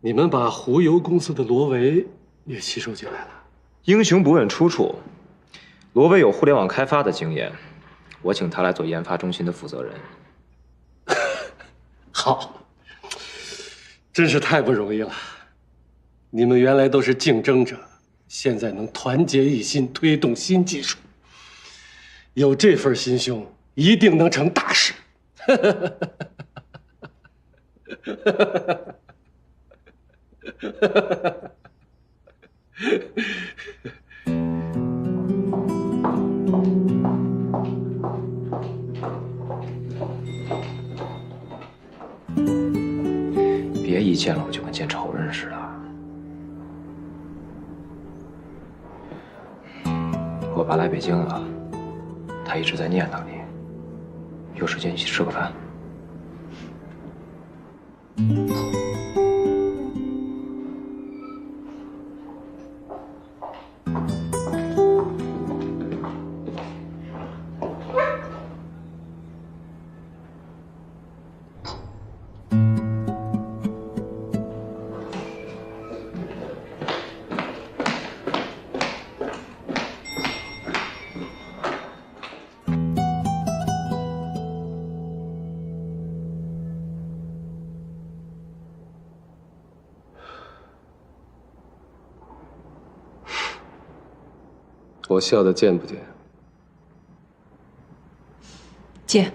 你们把湖油公司的罗维也吸收进来了。英雄不问出处，罗威有互联网开发的经验，我请他来做研发中心的负责人。好，真是太不容易了。你们原来都是竞争者，现在能团结一心推动新技术，有这份心胸，一定能成大事。别一见了我就跟见仇人似的。我爸来北京了，他一直在念叨你，有时间一起吃个饭。我笑的贱不贱？贱。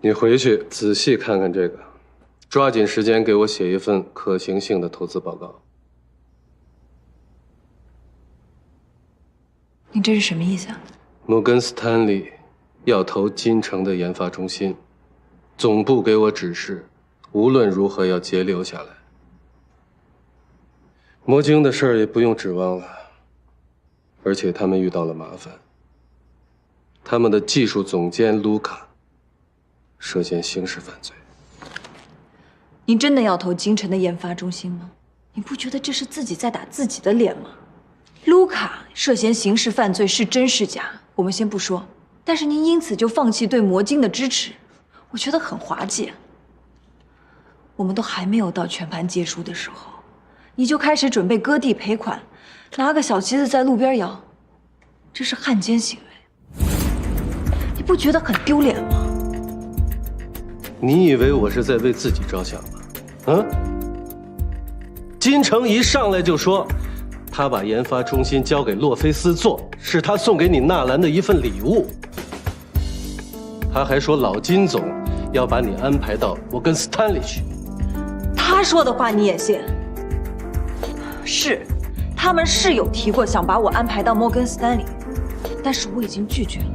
你回去仔细看看这个，抓紧时间给我写一份可行性的投资报告。你这是什么意思啊？摩根斯坦利要投金城的研发中心。总部给我指示，无论如何要截留下来。魔晶的事儿也不用指望了，而且他们遇到了麻烦。他们的技术总监卢卡涉嫌刑事犯罪。你真的要投金城的研发中心吗？你不觉得这是自己在打自己的脸吗？卢卡涉嫌刑事犯罪是真是假，我们先不说，但是您因此就放弃对魔晶的支持。我觉得很滑稽。我们都还没有到全盘皆输的时候，你就开始准备割地赔款，拿个小旗子在路边摇，这是汉奸行为，你不觉得很丢脸吗？你以为我是在为自己着想吗？嗯？金城一上来就说，他把研发中心交给洛菲斯做，是他送给你纳兰的一份礼物。他还说老金总要把你安排到摩根斯坦利去。他说的话你也信？是，他们是有提过想把我安排到摩根斯坦利，但是我已经拒绝了。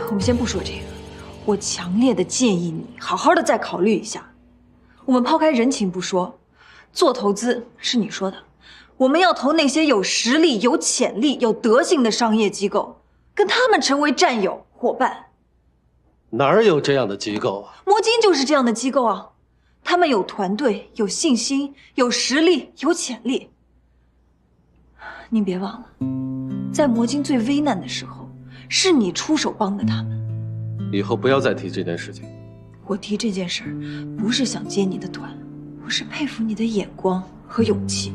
我们先不说这个，我强烈的建议你好好的再考虑一下。我们抛开人情不说，做投资是你说的，我们要投那些有实力、有潜力、有德行的商业机构，跟他们成为战友。伙伴，哪儿有这样的机构啊？魔晶就是这样的机构啊，他们有团队、有信心、有实力、有潜力。您别忘了，在魔晶最危难的时候，是你出手帮的他们。以后不要再提这件事情。我提这件事儿，不是想接你的团，我是佩服你的眼光和勇气。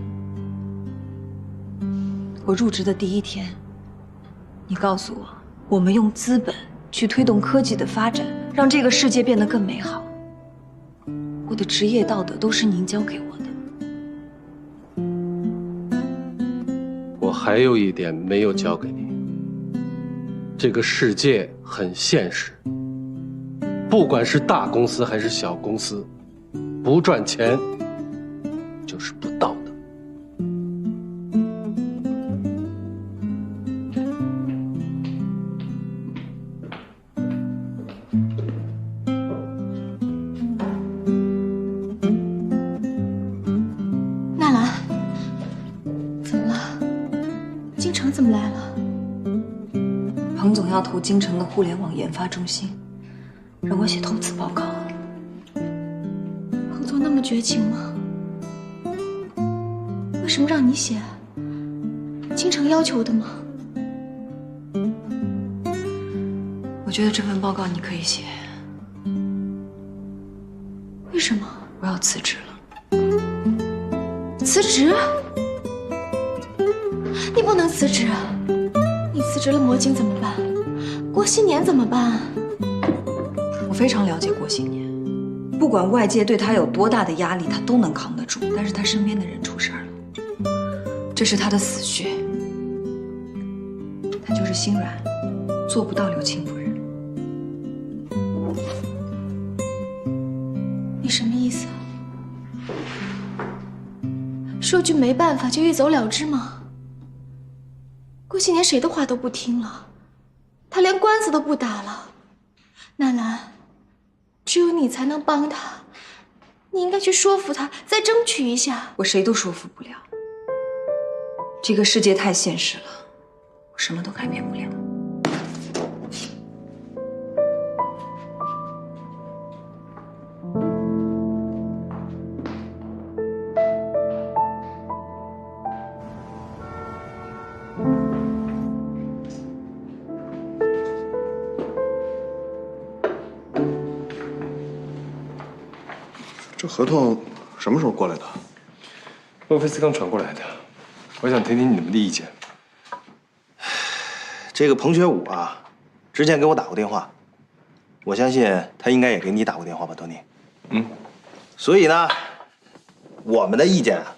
我入职的第一天，你告诉我，我们用资本去推动科技的发展，让这个世界变得更美好。我的职业道德都是您教给我的。我还有一点没有教给你，这个世界很现实，不管是大公司还是小公司，不赚钱就是不道德。怎么来了？彭总要投京城的互联网研发中心，让我写投资报告。彭总那么绝情吗？为什么让你写？京城要求的吗？觉得这份报告你可以写。为什么？我要辞职了。辞职？你不能辞职啊！你辞职了，魔晶怎么办？郭新年怎么办？我非常了解郭新年，不管外界对他有多大的压力，他都能扛得住。但是他身边的人出事儿了，这是他的死穴。他就是心软，做不到刘卿夫人。你什么意思？说句没办法就一走了之吗？郭新年谁的话都不听了，他连官司都不打了。纳兰，只有你才能帮他，你应该去说服他，再争取一下。我谁都说服不了，这个世界太现实了，我什么都改变不了。这合同什么时候过来的？洛菲斯刚传过来的，我想听听你们的意见。这个彭学武啊，之前给我打过电话，我相信他应该也给你打过电话吧，托尼。嗯。所以呢，我们的意见啊，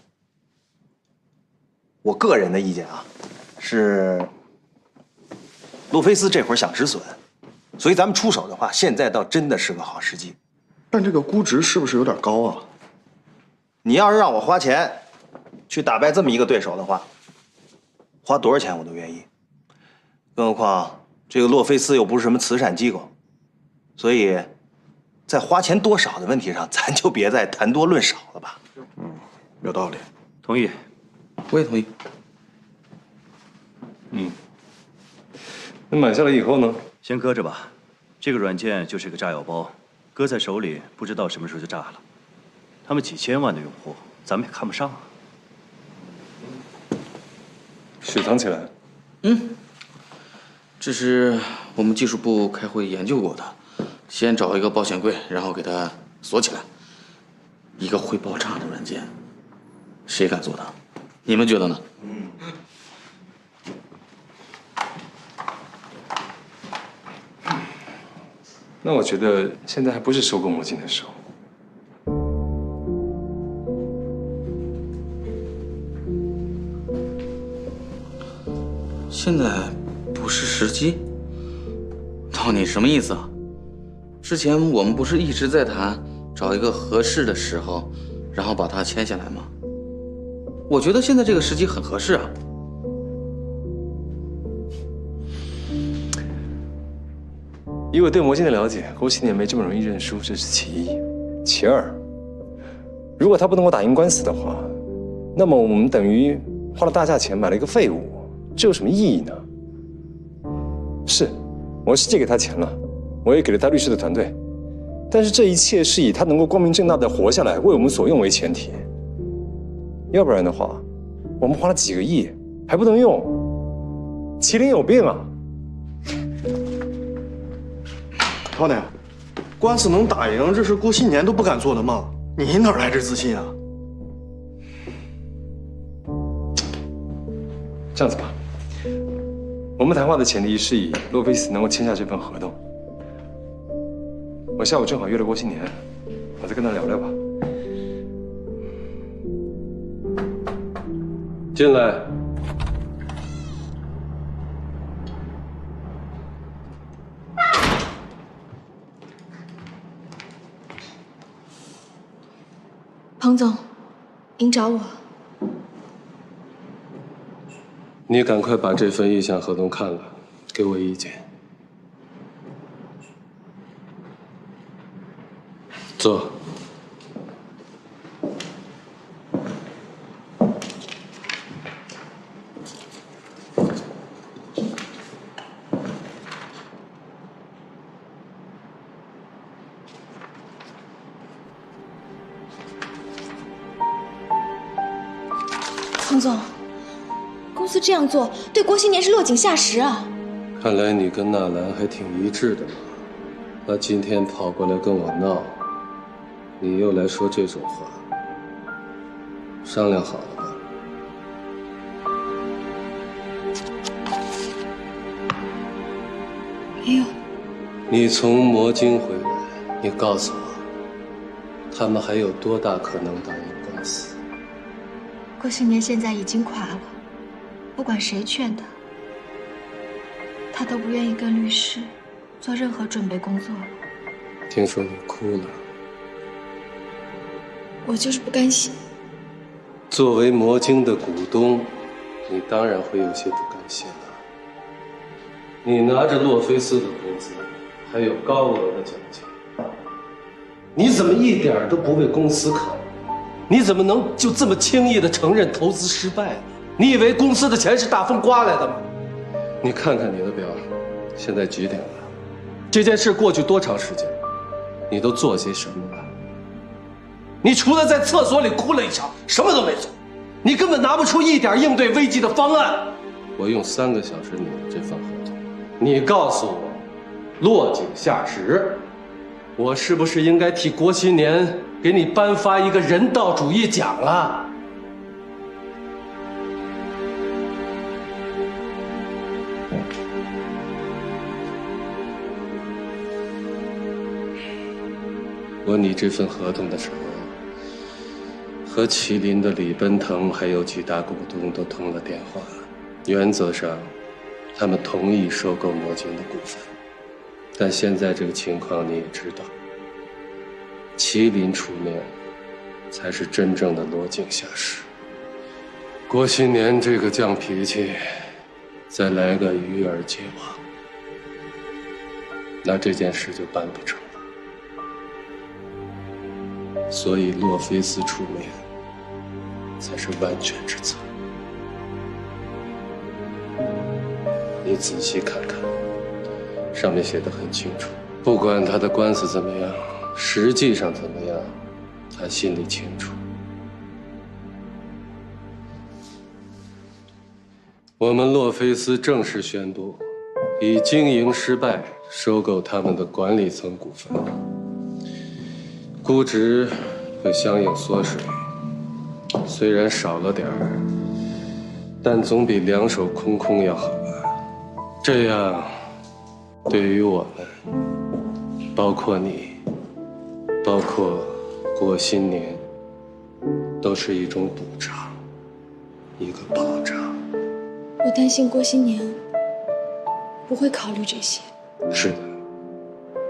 我个人的意见啊，是洛菲斯这会儿想止损，所以咱们出手的话，现在倒真的是个好时机。但这个估值是不是有点高啊？你要是让我花钱去打败这么一个对手的话，花多少钱我都愿意。更何况这个洛菲斯又不是什么慈善机构，所以在花钱多少的问题上，咱就别再谈多论少了吧。有道理。同意，我也同意。那买下来以后呢？先搁着吧，这个软件就是个炸药包，搁在手里不知道什么时候就炸了。他们几千万的用户，咱们也看不上啊。雪藏起来。这是我们技术部开会研究过的，先找一个保险柜，然后给它锁起来。一个会爆炸的软件，谁敢做它？你们觉得呢？那我觉得现在还不是收购魔晶的时候。现在不是时机？到底什么意思啊？之前我们不是一直在谈找一个合适的时候，然后把它签下来吗？我觉得现在这个时机很合适啊。以我对魔晶的了解，郭新年没这么容易认输，这是其一。其二，如果他不能够打赢官司的话，那么我们等于花了大价钱买了一个废物，这有什么意义呢？是，我是借给他钱了，我也给了他律师的团队，但是这一切是以他能够光明正大的活下来，为我们所用为前提。要不然的话，我们花了几个亿还不能用，麒麟有病啊！涛娘，官司能打赢，这是郭新年都不敢做的梦，你哪来这自信啊？这样子吧，我们谈话的前提是以洛菲斯能够签下这份合同。我下午正好约了郭新年，我再跟他聊聊吧。进来。彭总，您找我？你赶快把这份意向合同看了，给我意见。坐。彭总，公司这样做对郭新年是落井下石啊！看来你跟纳兰还挺一致的嘛。他今天跑过来跟我闹，你又来说这种话，商量好了吧？没有。你从魔晶回来，你告诉我，他们还有多大可能打赢官司？郭新年现在已经垮了，不管谁劝他，他都不愿意跟律师做任何准备工作了。听说你哭了。我就是不甘心。作为魔晶的股东，你当然会有些不甘心了。你拿着洛菲斯的工资，还有高额的奖金，你怎么一点都不为公司考虑？你怎么能就这么轻易地承认投资失败呢？你以为公司的钱是大风刮来的吗？你看看你的表，现在几点了？这件事过去多长时间？你都做些什么了？你除了在厕所里哭了一场，什么都没做。你根本拿不出一点应对危机的方案。我用3个小时拟了这份合同，你告诉我，落井下石，我是不是应该替郭新年给你颁发一个人道主义奖了？我拟这份合同的时候，和麒麟的李奔腾还有几大股东都通了电话，原则上，他们同意收购魔晶的股份。但现在这个情况你也知道，麒麟出面，才是真正的落井下石。郭新年这个犟脾气，再来个鱼儿皆亡，那这件事就办不成了。所以洛菲斯出面，才是万全之策。你仔细看看，上面写得很清楚，不管他的官司怎么样，实际上怎么样，他心里清楚。我们洛菲斯正式宣布，以经营失败收购他们的管理层股份，估值会相应缩水。虽然少了点儿，但总比两手空空要好吧？这样，对于我们，包括你，包括郭新年，都是一种补偿，一个保障。我担心郭新年不会考虑这些。是的，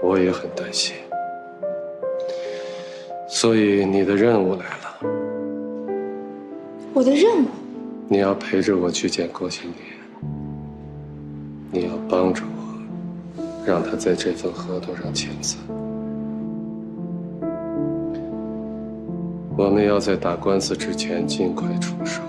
我也很担心。所以你的任务来了。我的任务？你要陪着我去见郭新年，你要帮着我，让他在这份合同上签字。我们要在打官司之前尽快出手。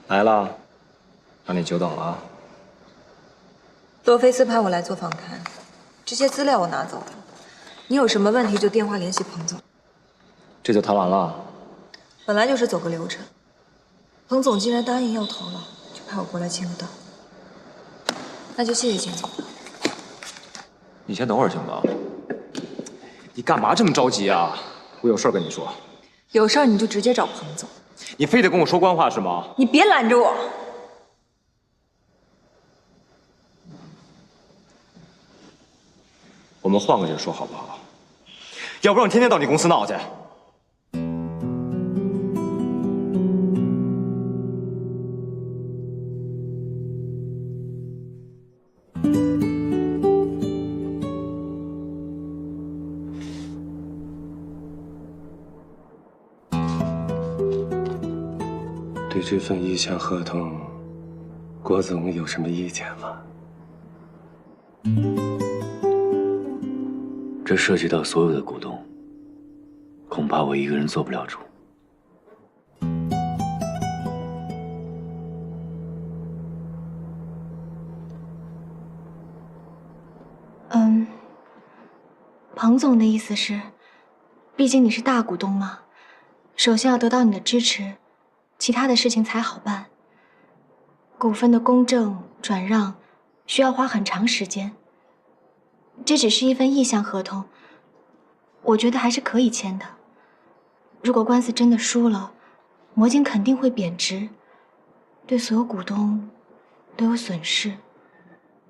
来了，让你久等了。洛菲斯派我来做访谈，这些资料我拿走了。你有什么问题就电话联系彭总。这就谈完了？本来就是走个流程。彭总既然答应要投了，就派我过来签个到。那就谢谢金总了。你先等会儿行吗？你干嘛这么着急啊？我有事儿跟你说。有事儿你就直接找彭总。你非得跟我说官话是吗？你别拦着我。我们换个人说好不好？要不然我天天到你公司闹去。对这份意向合同，郭总有什么意见吗？这涉及到所有的股东，恐怕我一个人做不了主。彭总的意思是，毕竟你是大股东嘛，首先要得到你的支持，其他的事情才好办。股份的公证转让需要花很长时间，这只是一份意向合同，我觉得还是可以签的。如果官司真的输了，魔晶肯定会贬值，对所有股东都有损失。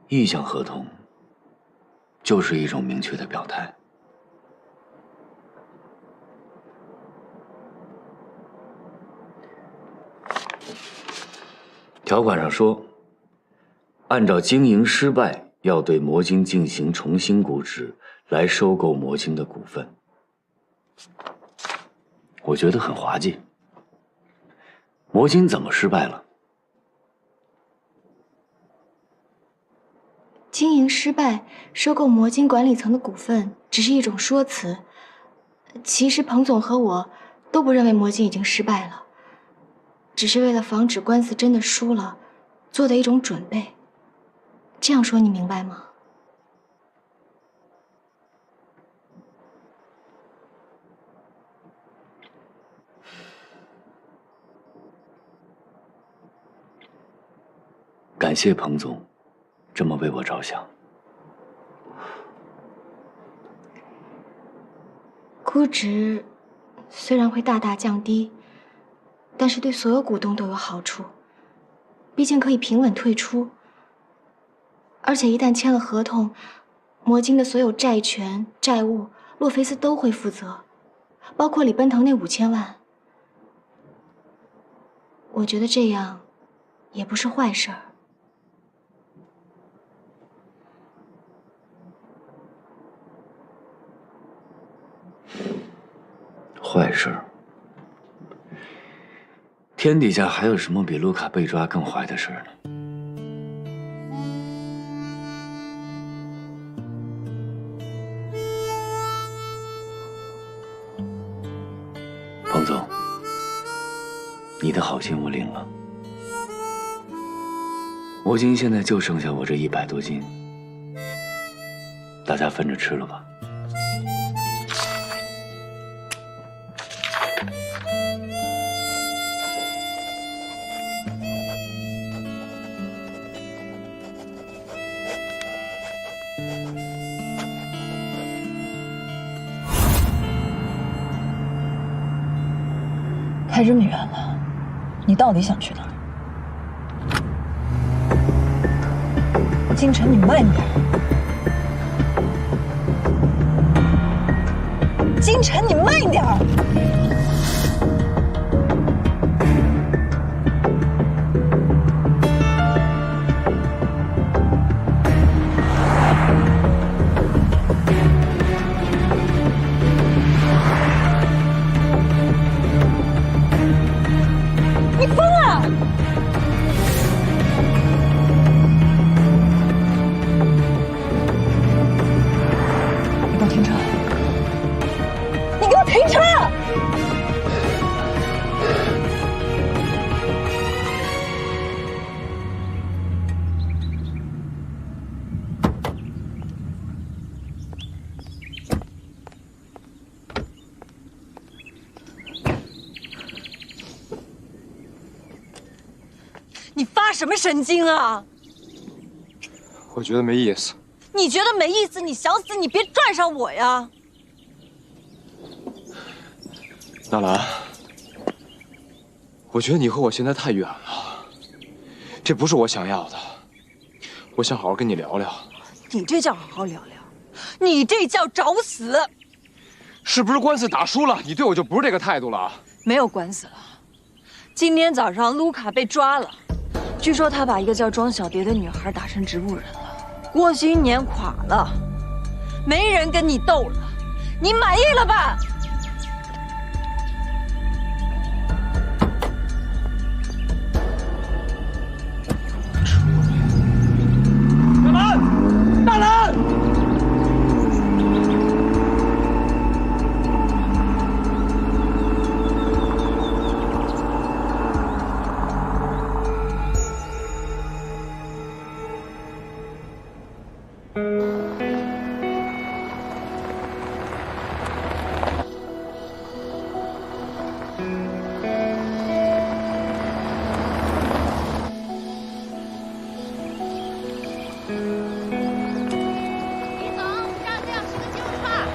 意向合同就是一种明确的表态。条款上说，按照经营失败要对魔晶进行重新估值，来收购魔晶的股份。我觉得很滑稽。魔晶怎么失败了？经营失败，收购魔晶管理层的股份只是一种说辞。其实彭总和我都不认为魔晶已经失败了，只是为了防止官司真的输了，做的一种准备。这样说你明白吗？感谢彭总这么为我着想。估值虽然会大大降低，但是对所有股东都有好处，毕竟可以平稳退出。而且一旦签了合同，魔晶的所有债权、债务，洛菲斯都会负责，包括李奔腾那5000万。我觉得这样也不是坏事儿。坏事？天底下还有什么比卢卡被抓更坏的事呢？彭总，你的好心我领了。魔晶现在就剩下我这100多斤，大家分着吃了吧。开这么远了，你到底想去哪儿？京城，你慢点！京城，你慢点！你疯了！你给我停车！你给我停车！你发什么神经啊？我觉得没意思。你觉得没意思？你想死你别拽上我呀！纳兰，我觉得你和我现在太远了，这不是我想要的。我想好好跟你聊聊。你这叫好好聊聊，你这叫找死！是不是官司打输了，你对我就不是这个态度了？没有官司了。今天早上卢卡被抓了，据说他把一个叫庄小蝶的女孩打成植物人了。郭新年垮了，没人跟你斗了，你满意了吧？纳兰！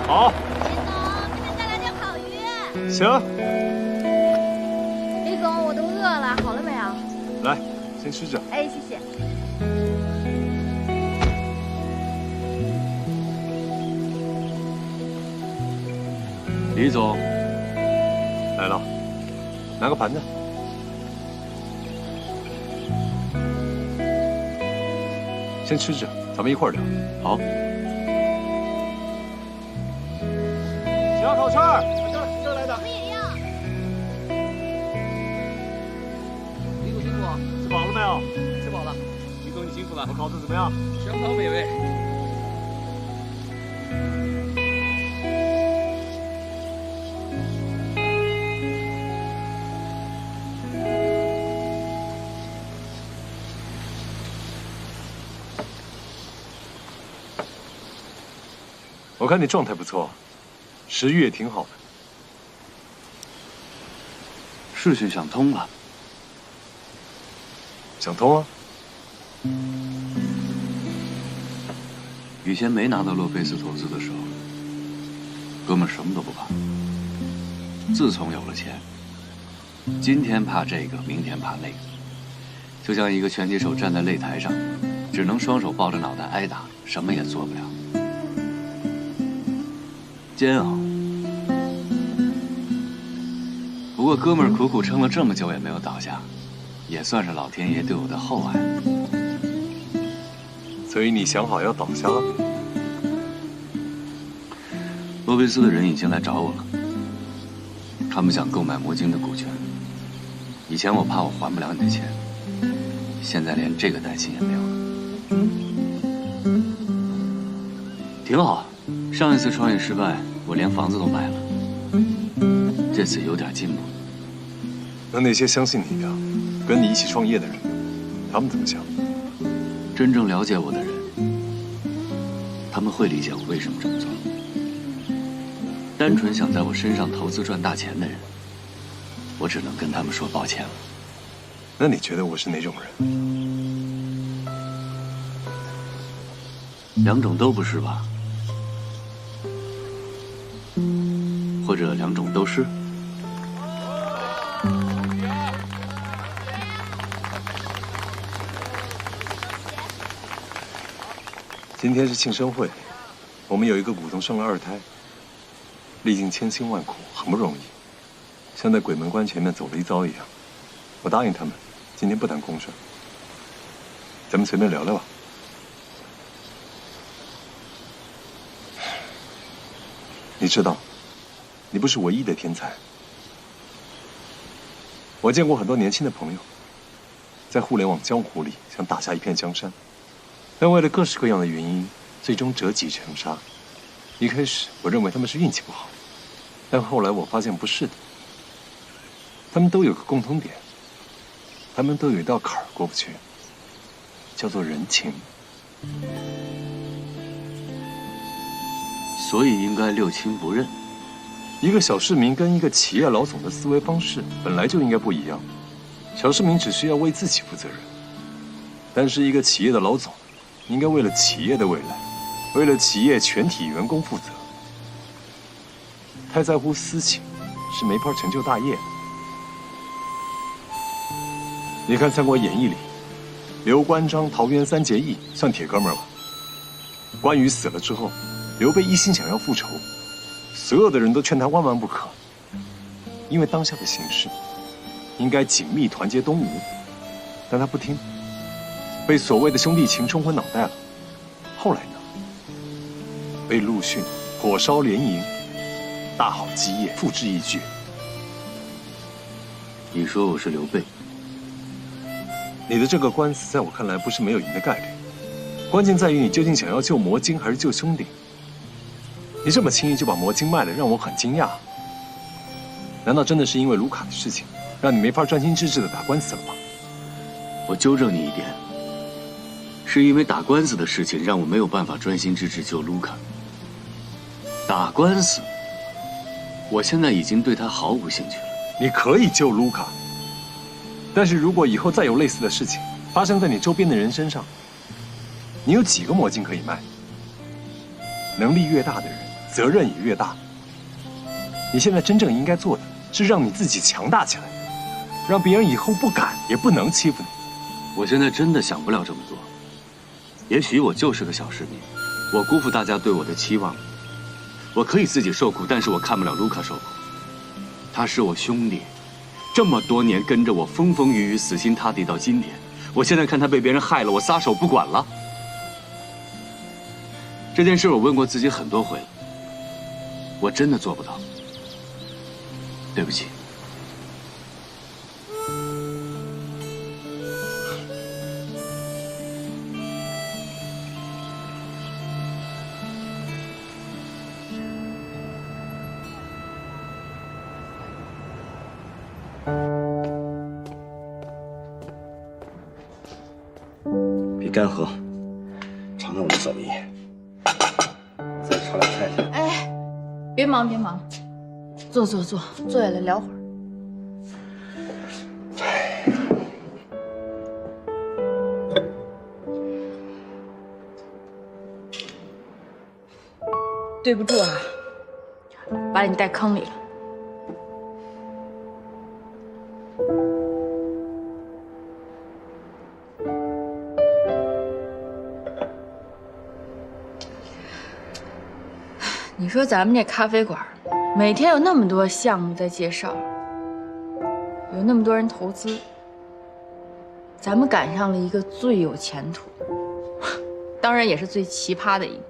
好。李总，这边带来点烤鱼。行。李总，我都饿了，好了没有？来，先吃着。哎，谢谢。李总，来了，拿个盘子。先吃着，咱们一块儿聊。好。小烤串儿，这儿来的。我们也要。李总辛苦，吃饱了没有？吃饱了。李总你辛苦了。我烤的怎么样？相当美味。我看你状态不错，食欲也挺好的。事情想通了。想通啊？以前没拿到洛佩斯投资的时候，哥们什么都不怕。自从有了钱，今天怕这个，明天怕那个，就像一个拳击手站在擂台上，只能双手抱着脑袋挨打，什么也做不了。煎熬。不过哥们儿苦苦撑了这么久也没有倒下，也算是老天爷对我的厚爱。所以你想好要倒下了？洛佩斯的人已经来找我了，他们想购买魔晶的股权。以前我怕我还不了你的钱，现在连这个担心也没有了。挺好。上一次创业失败，我连房子都卖了。这次有点进步。那些相信你的、跟你一起创业的人，他们怎么想？真正了解我的人，他们会理解我为什么这么做。单纯想在我身上投资赚大钱的人，我只能跟他们说抱歉了。那你觉得我是哪种人？两种都不是吧？或者两种都是？今天是庆生会，我们有一个股东生了2胎，历尽千辛万苦，很不容易，像在鬼门关前面走了一遭一样。我答应他们，今天不谈公事，咱们随便聊聊吧。你知道，你不是唯一的天才。我见过很多年轻的朋友，在互联网江湖里想打下一片江山，但为了各式各样的原因，最终折戟沉沙。一开始我认为他们是运气不好，但后来我发现不是的。他们都有个共通点，他们都有一道坎儿过不去，叫做人情。所以应该六亲不认。一个小市民跟一个企业老总的思维方式本来就应该不一样。小市民只需要为自己负责任，但是一个企业的老总应该为了企业的未来，为了企业全体员工负责。太在乎私情，是没法成就大业的。你看《三国演义》里，刘关张桃园3结义，算铁哥们儿吧。关羽死了之后，刘备一心想要复仇，所有的人都劝他万万不可，因为当下的形势应该紧密团结东吴，但他不听，被所谓的兄弟情冲昏脑袋了。后来呢？被陆逊火烧连营，大好基业付之一炬。你说我是刘备？你的这个官司在我看来不是没有赢的概率，关键在于你究竟想要救魔晶还是救兄弟。你这么轻易就把魔晶卖了，让我很惊讶。难道真的是因为卢卡的事情，让你没法专心致志地打官司了吗？我纠正你一点，是因为打官司的事情让我没有办法专心致志救卢卡。打官司，我现在已经对他毫无兴趣了。你可以救卢卡，但是如果以后再有类似的事情发生在你周边的人身上，你有几个魔晶可以卖？能力越大的人，责任也越大。你现在真正应该做的是让你自己强大起来，让别人以后不敢也不能欺负你。我现在真的想不了这么做。也许我就是个小市民，我辜负大家对我的期望了。我可以自己受苦，但是我看不了卢卡受苦。他是我兄弟，这么多年跟着我风风雨雨，死心塌地到今天，我现在看他被别人害了，我撒手不管了。这件事我问过自己很多回了，我真的做不到。对不起。别干喝，尝尝我的手艺。再炒点菜去。哎，别忙别忙，坐下来聊会儿。对不住啊，把你带坑里了。你说咱们这咖啡馆，每天有那么多项目在介绍，有那么多人投资，咱们赶上了一个最有前途，当然也是最奇葩的一个。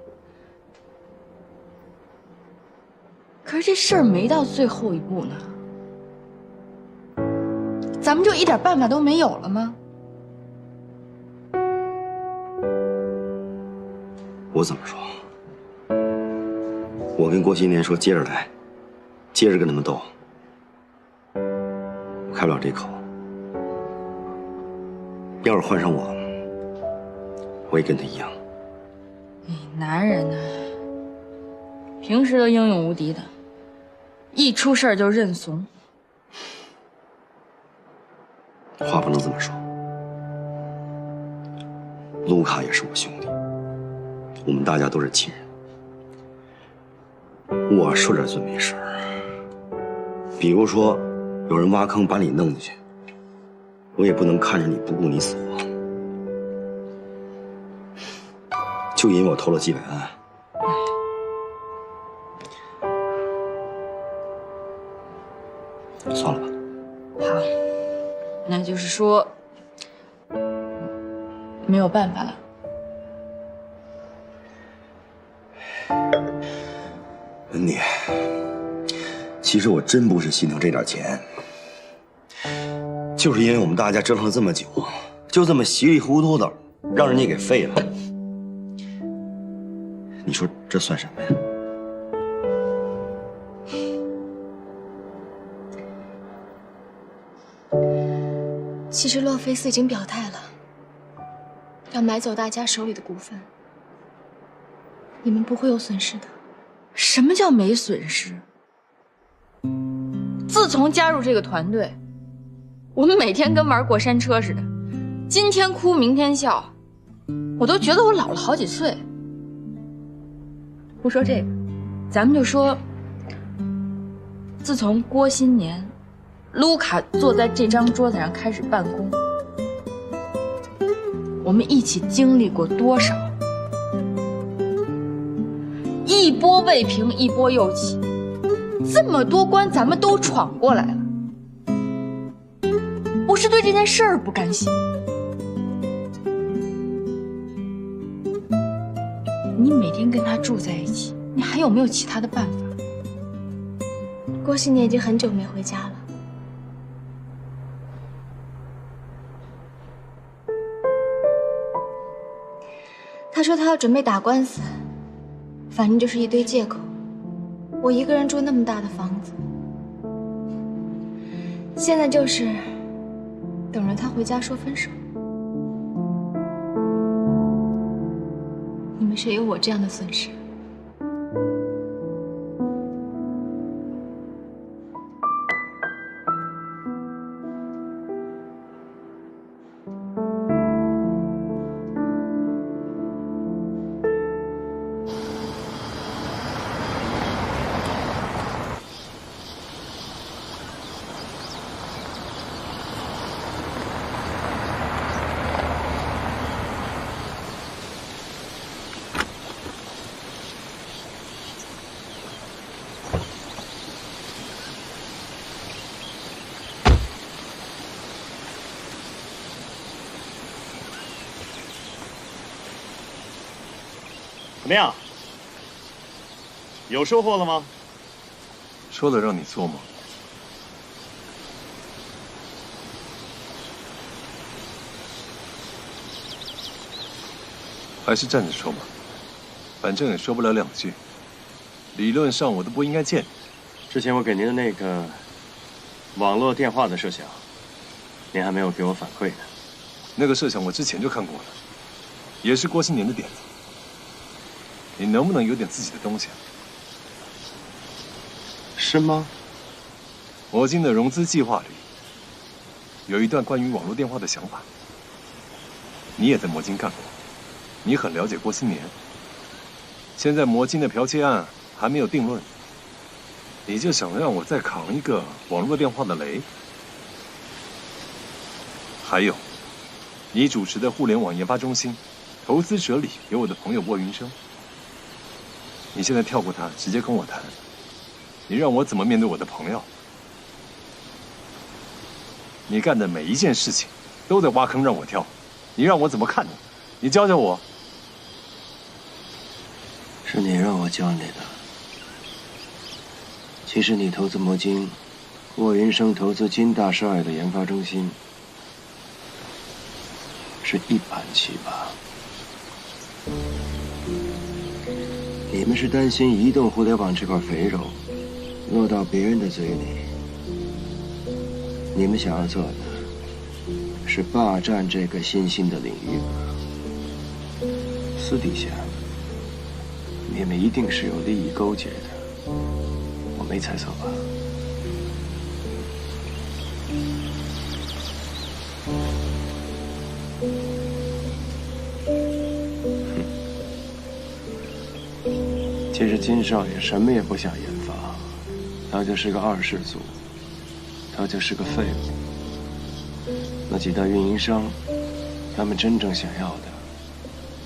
可是这事儿没到最后一步呢，咱们就一点办法都没有了吗？我怎么说？我跟郭新年说接着来，接着跟他们斗。我开不了这口。要是换上我，我也跟他一样。你男人呢，平时都英勇无敌的，一出事儿就认怂。话不能这么说。卢卡也是我兄弟，我们大家都是亲人。我受点罪没事儿，比如说有人挖坑把你弄进去，我也不能看着你不顾你死活。就因为我偷了几百万，算了吧。好，那就是说没有办法了。文妮，其实我真不是心疼这点钱，就是因为我们大家折腾了这么久，就这么稀里糊涂的让人家给废了。你说这算什么呀？其实洛菲斯已经表态了，要买走大家手里的股份，你们不会有损失的。什么叫没损失？自从加入这个团队，我们每天跟玩过山车似的，今天哭明天笑，我都觉得我老了好几岁。不说这个，咱们就说，自从郭新年、卢卡坐在这张桌子上开始办公，我们一起经历过多少？一波未平，一波又起，这么多关咱们都闯过来了。不是对这件事儿不甘心，你每天跟他住在一起，你还有没有其他的办法？郭新年已经很久没回家了。他说他要准备打官司，反正就是一堆借口。我一个人住那么大的房子，现在就是等着他回家说分手。你们谁有我这样的损失？么样？有收获了吗？说了让你做吗？还是站着说吧，反正也说不了2句。理论上我都不应该见你。之前我给您的那个网络电话的设想，您还没有给我反馈呢。那个设想我之前就看过了，也是郭新年的点子。你能不能有点自己的东西啊？是吗？魔晶的融资计划里有一段关于网络电话的想法。你也在魔晶干过，你很了解郭新年。现在魔晶的剽窃案还没有定论，你就想让我再扛一个网络电话的雷？还有，你主持的互联网研发中心，投资者里有我的朋友沃云生。你现在跳过他，直接跟我谈，你让我怎么面对我的朋友？你干的每一件事情都在挖坑让我跳，你让我怎么看你？你教教我。是你让我教你的。其实你投资魔晶，沃云生投资金大少爷的研发中心，是一盘棋吧？你们是担心移动互联网这块肥肉落到别人的嘴里，你们想要做的是霸占这个新兴的领域吧？私底下，你们一定是有利益勾结的，我没猜错吧？其实金少爷什么也不想研发，他就是个二世祖，他就是个废物。那几大运营商，他们真正想要的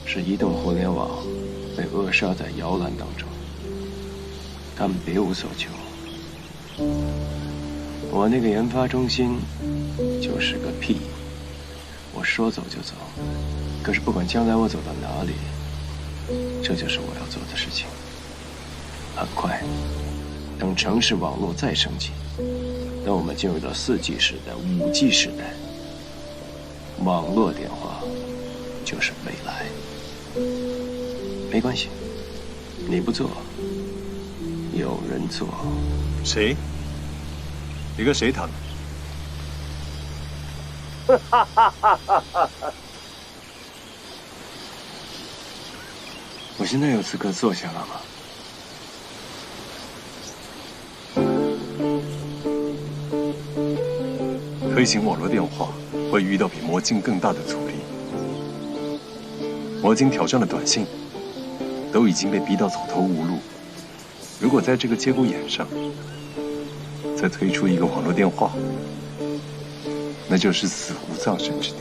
是移动互联网被扼杀在摇篮当中，他们别无所求。我那个研发中心就是个屁，我说走就走。可是不管将来我走到哪里，这就是我要做的事情。很快，等城市网络再升级，等我们进入到4G 时代、5G 时代，网络电话就是未来。没关系，你不做，有人做。谁？你跟谁谈？我现在有资格坐下了吗？推行网络电话会遇到比魔晶更大的阻力。魔晶挑战的短信都已经被逼到走投无路，如果在这个节骨眼上再推出一个网络电话，那就是死无葬身之地。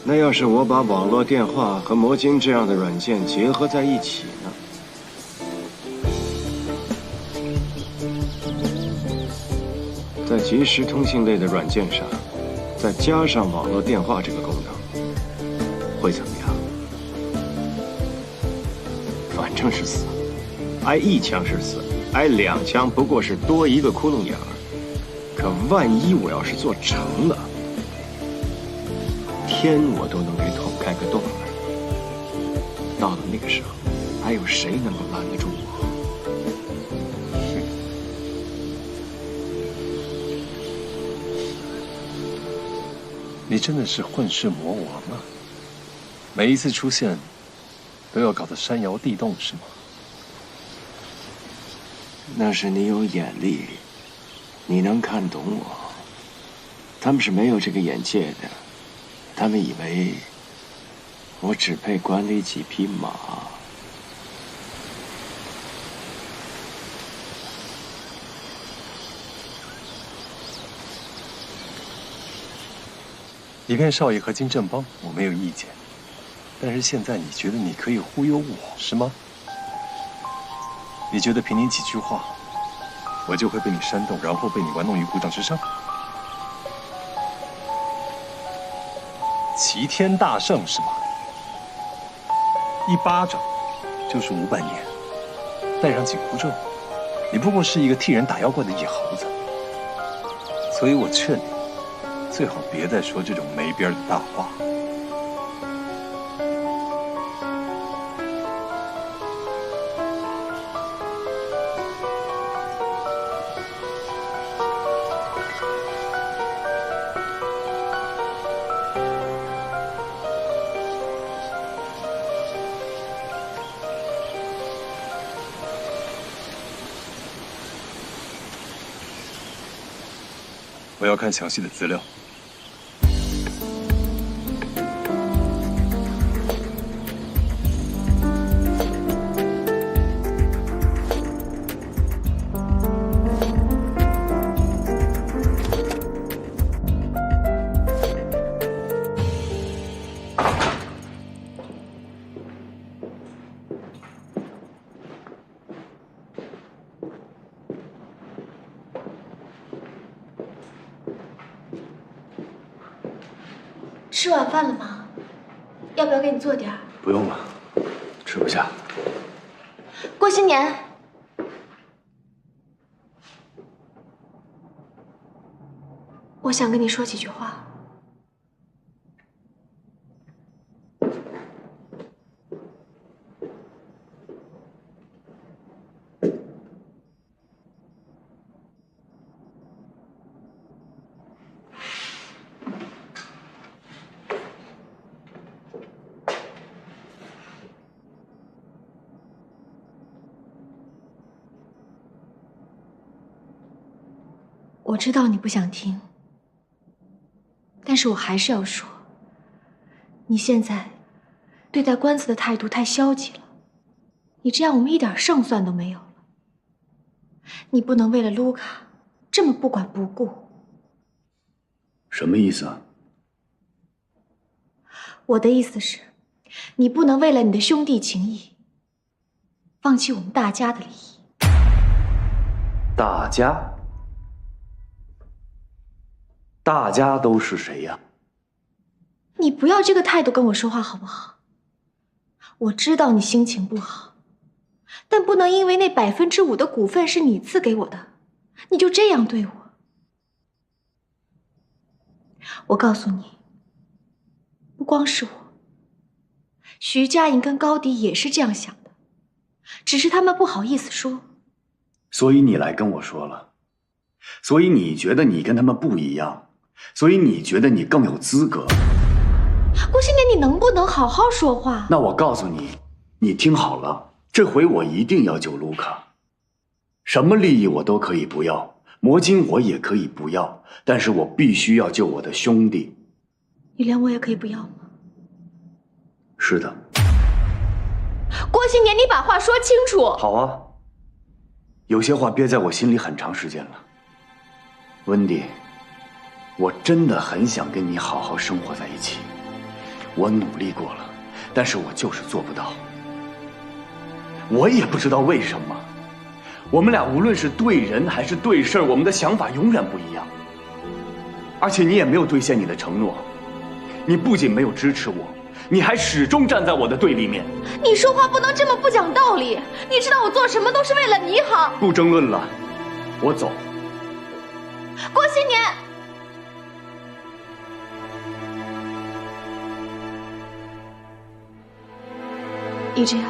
那要是我把网络电话和魔晶这样的软件结合在一起呢？在即时通信类的软件上，再加上网络电话这个功能，会怎么样？反正是死，挨1枪是死，挨2枪不过是多一个窟窿眼儿。可万一我要是做成了，天我都能给捅开个洞来。到了那个时候，还有谁能够拦得住我？你真的是混世魔王啊！每一次出现，都要搞得山摇地动，是吗？那是你有眼力，你能看懂我。他们是没有这个眼界的，他们以为我只配管理几匹马。李片少爷和金正邦，我没有意见。但是现在你觉得你可以忽悠我，是吗？你觉得凭你几句话，我就会被你煽动，然后被你玩弄于股掌之上？齐天大圣是吗？1巴掌就是500年，戴上紧箍咒，你不过是一个替人打妖怪的野猴子。所以我劝你，最好别再说这种没边的大话。我要看详细的资料。吃晚饭了吗？要不要给你做点儿？不用了，吃不下。过新年，我想跟你说几句话。我知道你不想听，但是我还是要说，你现在对待官司的态度太消极了，你这样我们一点胜算都没有了。你不能为了卢卡这么不管不顾。什么意思啊？我的意思是，你不能为了你的兄弟情谊，放弃我们大家的利益。大家？大家都是谁呀？你不要这个态度跟我说话好不好？我知道你心情不好，但不能因为那5%的股份是你赐给我的，你就这样对我。我告诉你，不光是我，徐佳莹跟高迪也是这样想的，只是他们不好意思说。所以你来跟我说了，所以你觉得你跟他们不一样。所以你觉得你更有资格？郭新年，你能不能好好说话？那我告诉你，你听好了，这回我一定要救卢卡。什么利益我都可以不要，魔晶我也可以不要，但是我必须要救我的兄弟。你连我也可以不要吗？是的。郭新年，你把话说清楚。好啊，有些话憋在我心里很长时间了。温迪，我真的很想跟你好好生活在一起，我努力过了，但是我就是做不到。我也不知道为什么，我们俩无论是对人还是对事儿，我们的想法永远不一样。而且你也没有兑现你的承诺，你不仅没有支持我，你还始终站在我的对立面。你说话不能这么不讲道理，你知道我做什么都是为了你好。不争论了，我走。郭新年。你这样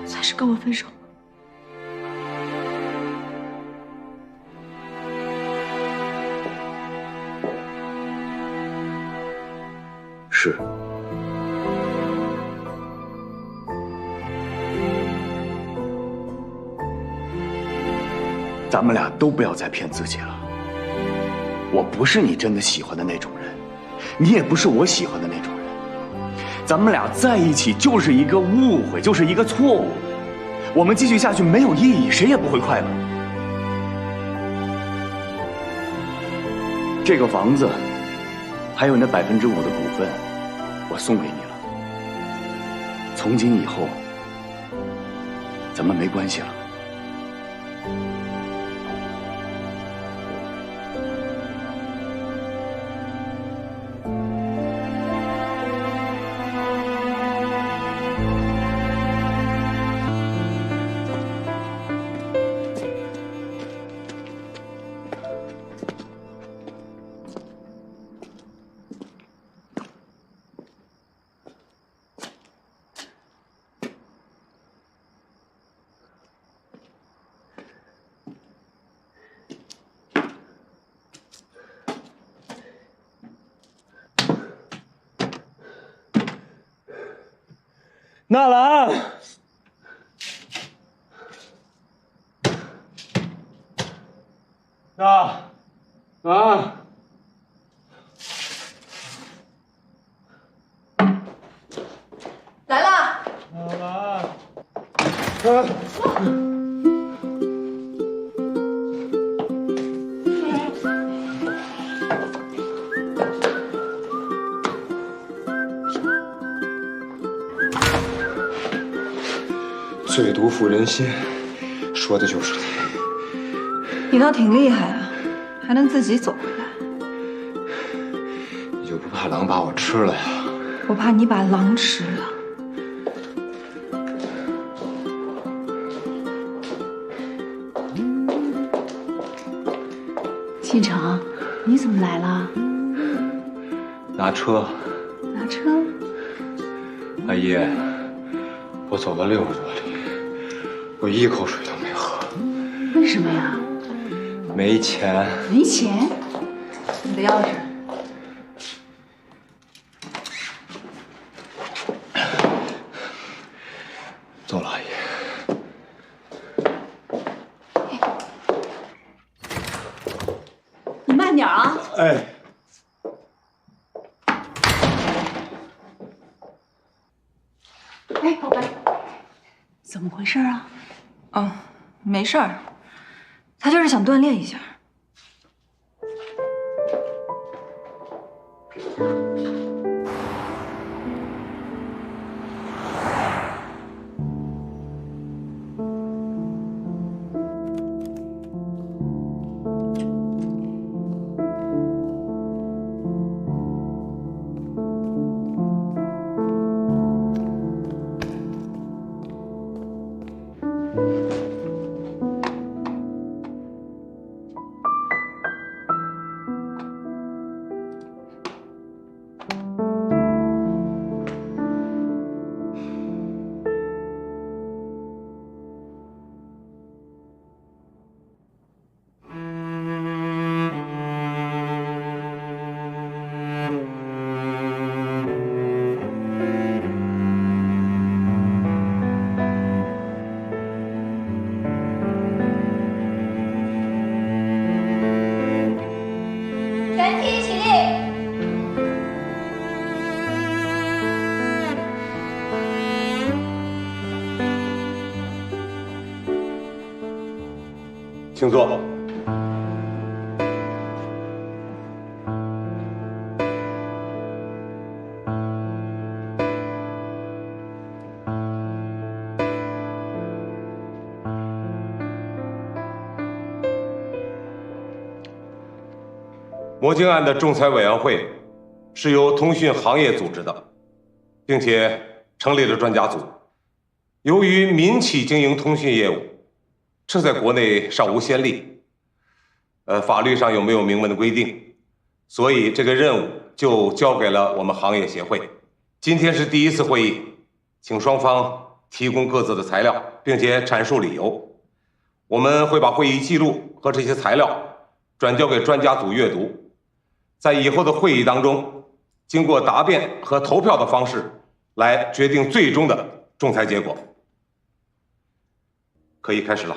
算是跟我分手吗？是。咱们俩都不要再骗自己了。我不是你真的喜欢的那种人，你也不是我喜欢的那种人。咱们俩在一起就是一个误会，就是一个错误。我们继续下去没有意义，谁也不会快乐。这个房子，还有那5%的股份，我送给你了。从今以后，咱们没关系了。纳兰，来啦！最毒妇人心，说的就是你。你倒挺厉害啊，还能自己走回来。你就不怕狼把我吃了呀？我怕你把狼吃了。倾城，你怎么来了？拿车。拿车？阿姨，我走了60多里，我一口水都没喝。为什么呀？没钱。没钱？你的钥匙。走了，阿姨。你慢点啊！哎，哎，宝贝，怎么回事啊？哦，没事儿，他就是想锻炼一下。全体起立。请坐。魔晶案的仲裁委员会是由通讯行业组织的，并且成立了专家组。由于民企经营通讯业务，这在国内尚无先例，法律上有没有明文的规定，所以这个任务就交给了我们行业协会。今天是第一次会议，请双方提供各自的材料，并且阐述理由。我们会把会议记录和这些材料转交给专家组阅读，在以后的会议当中，经过答辩和投票的方式来决定最终的仲裁结果。可以开始了。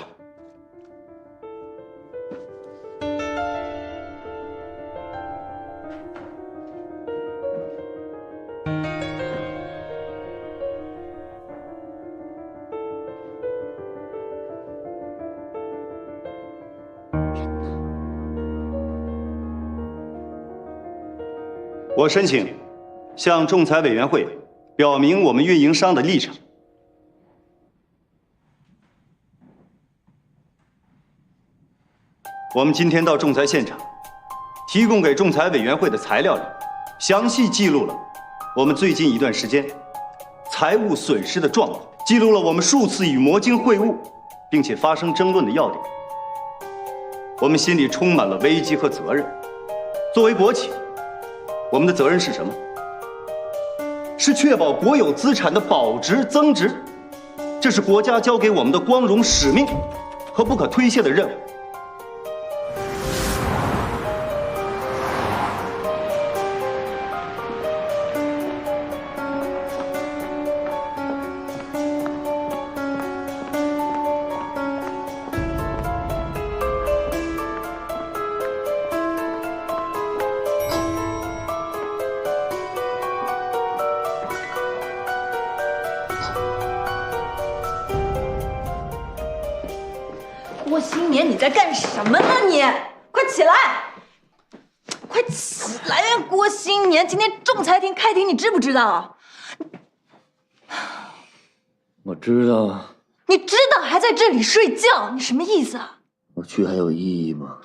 我申请向仲裁委员会表明我们运营商的立场。我们今天到仲裁现场，提供给仲裁委员会的材料里，详细记录了我们最近一段时间财务损失的状况，记录了我们数次与魔晶会晤，并且发生争论的要点。我们心里充满了危机和责任。作为国企，我们的责任是什么？是确保国有资产的保值增值，这是国家交给我们的光荣使命和不可推卸的任务。郭新年，你在干什么呢？你快起来！快起来呀，郭新年！今天仲裁庭开庭，你知不知道？我知道。你知道还在这里睡觉，你什么意思啊？我去还有意义吗？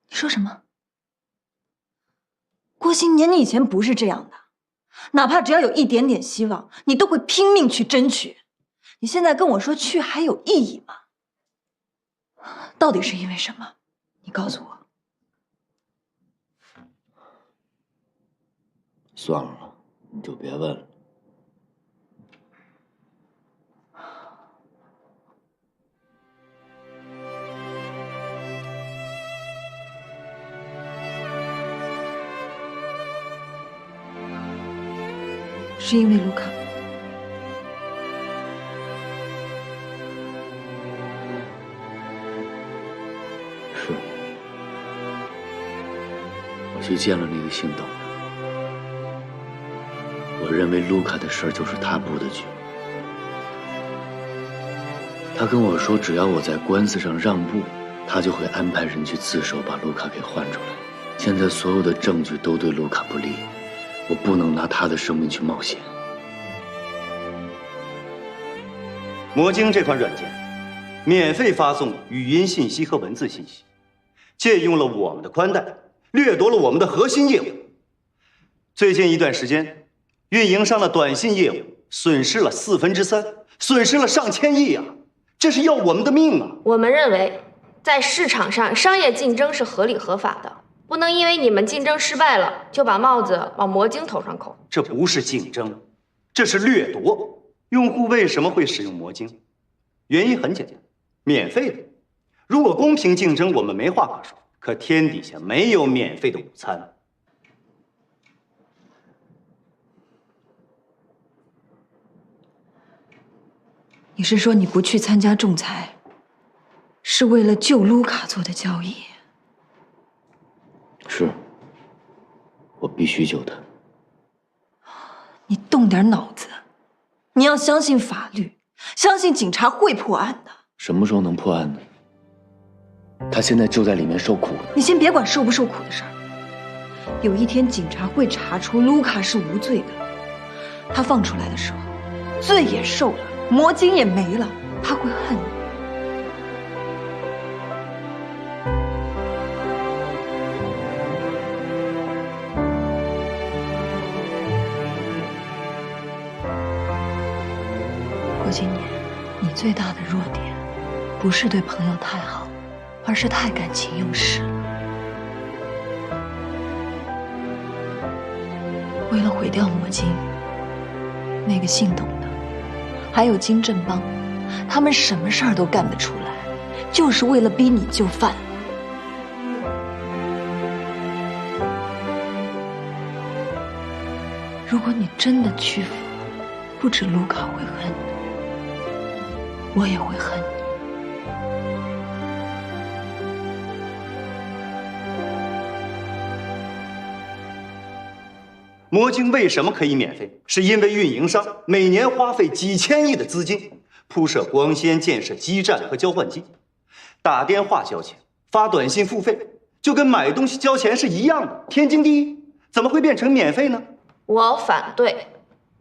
你说什么？郭新年，你以前不是这样的，哪怕只要有一点点希望，你都会拼命去争取。你现在跟我说去还有意义吗？到底是因为什么？你告诉我。算了，你就别问了。是因为卢卡。是，我去见了那个姓董的。我认为卢卡的事儿就是他布的局。他跟我说，只要我在官司上让步，他就会安排人去自首把卢卡给换出来。现在所有的证据都对卢卡不利，我不能拿他的生命去冒险。魔晶这款软件，免费发送语音信息和文字信息，借用了我们的宽带，掠夺了我们的核心业务。最近一段时间，运营商的短信业务损失了3/4，损失了上千亿啊！这是要我们的命啊！我们认为，在市场上商业竞争是合理合法的，不能因为你们竞争失败了，就把帽子往魔晶头上扣。这不是竞争，这是掠夺。用户为什么会使用魔晶？原因很简单，免费的。如果公平竞争，我们没话可说。可天底下没有免费的午餐。你是说你不去参加仲裁，是为了救卢卡做的交易？是，我必须救他。你动点脑子，你要相信法律，相信警察会破案的。什么时候能破案呢？他现在就在里面受苦呢。你先别管受不受苦的事儿，有一天警察会查出卢卡是无罪的，他放出来的时候，罪也受了，魔晶也没了，他会恨你。郭新年，你最大的弱点，不是对朋友太好，而是太感情用事了。为了毁掉魔晶，那个姓董的，还有金振邦，他们什么事儿都干得出来，就是为了逼你就范。如果你真的屈服，不止卢卡会恨你，我也会恨你。魔晶为什么可以免费？是因为运营商每年花费几千亿的资金，铺设光纤、建设基站和交换机，打电话交钱，发短信付费，就跟买东西交钱是一样的，天经地义，怎么会变成免费呢？我反对，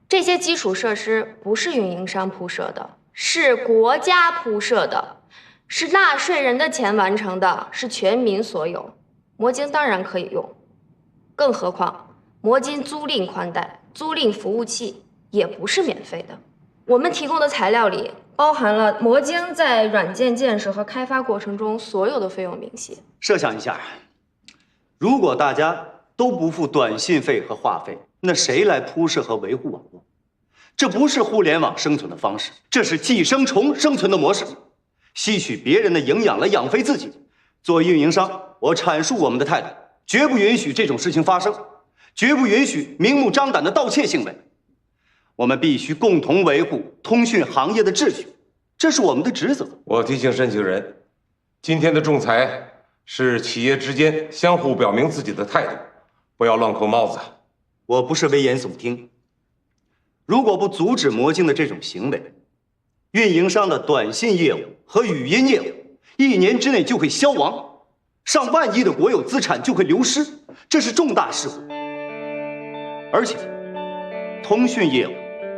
这些基础设施不是运营商铺设的，是国家铺设的，是纳税人的钱完成的，是全民所有。魔晶当然可以用，更何况魔晶租赁宽带、租赁服务器也不是免费的。我们提供的材料里包含了魔晶在软件建设和开发过程中所有的费用明细。设想一下，如果大家都不付短信费和话费，那谁来铺设和维护网络？这不是互联网生存的方式，这是寄生虫生存的模式，吸取别人的营养来养肥自己。作为运营商，我阐述我们的态度，绝不允许这种事情发生，绝不允许明目张胆的盗窃行为。我们必须共同维护通讯行业的秩序，这是我们的职责。我提醒申请人，今天的仲裁是企业之间相互表明自己的态度，不要乱扣帽子。我不是危言耸听，如果不阻止魔晶的这种行为，运营商的短信业务和语音业务1年之内就会消亡，上万亿的国有资产就会流失，这是重大事故。而且，通讯业务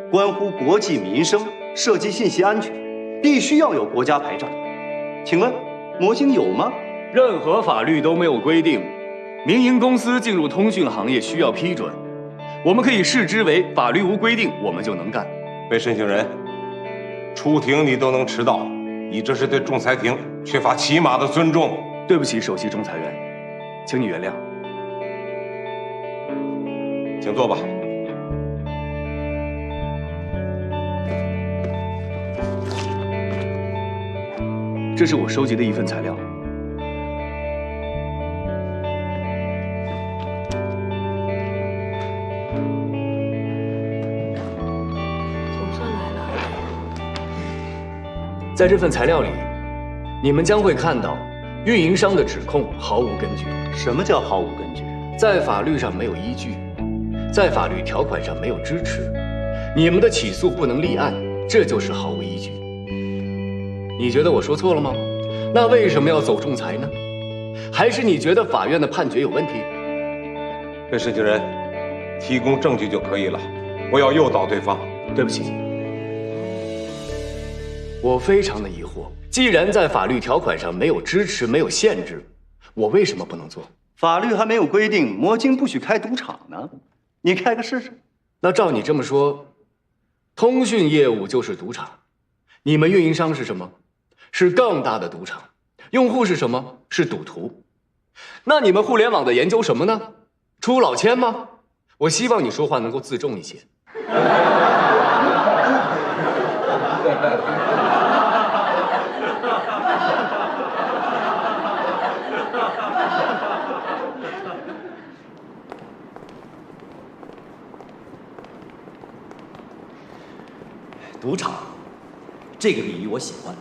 关乎国计民生，涉及信息安全，必须要有国家牌照。请问魔晶有吗？任何法律都没有规定，民营公司进入通讯行业需要批准。我们可以视之为法律无规定，我们就能干。被申请人，出庭你都能迟到，你这是对仲裁庭缺乏起码的尊重。对不起，首席仲裁员，请你原谅。请坐吧。这是我收集的一份材料。总算来了。在这份材料里，你们将会看到运营商的指控毫无根据。什么叫毫无根据？在法律上没有依据，在法律条款上没有支持，你们的起诉不能立案，这就是毫无依据。你觉得我说错了吗？那为什么要走仲裁呢？还是你觉得法院的判决有问题？被申请人，提供证据就可以了，不要诱导对方。对不起，我非常的疑惑。既然在法律条款上没有支持、没有限制，我为什么不能做？法律还没有规定魔晶不许开赌场呢，你开个试试。那照你这么说，通讯业务就是赌场，你们运营商是什么？是更大的赌场。用户是什么？是赌徒。那你们互联网的研究什么呢？出老千吗？我希望你说话能够自重一些。赌场，这个比喻我喜欢。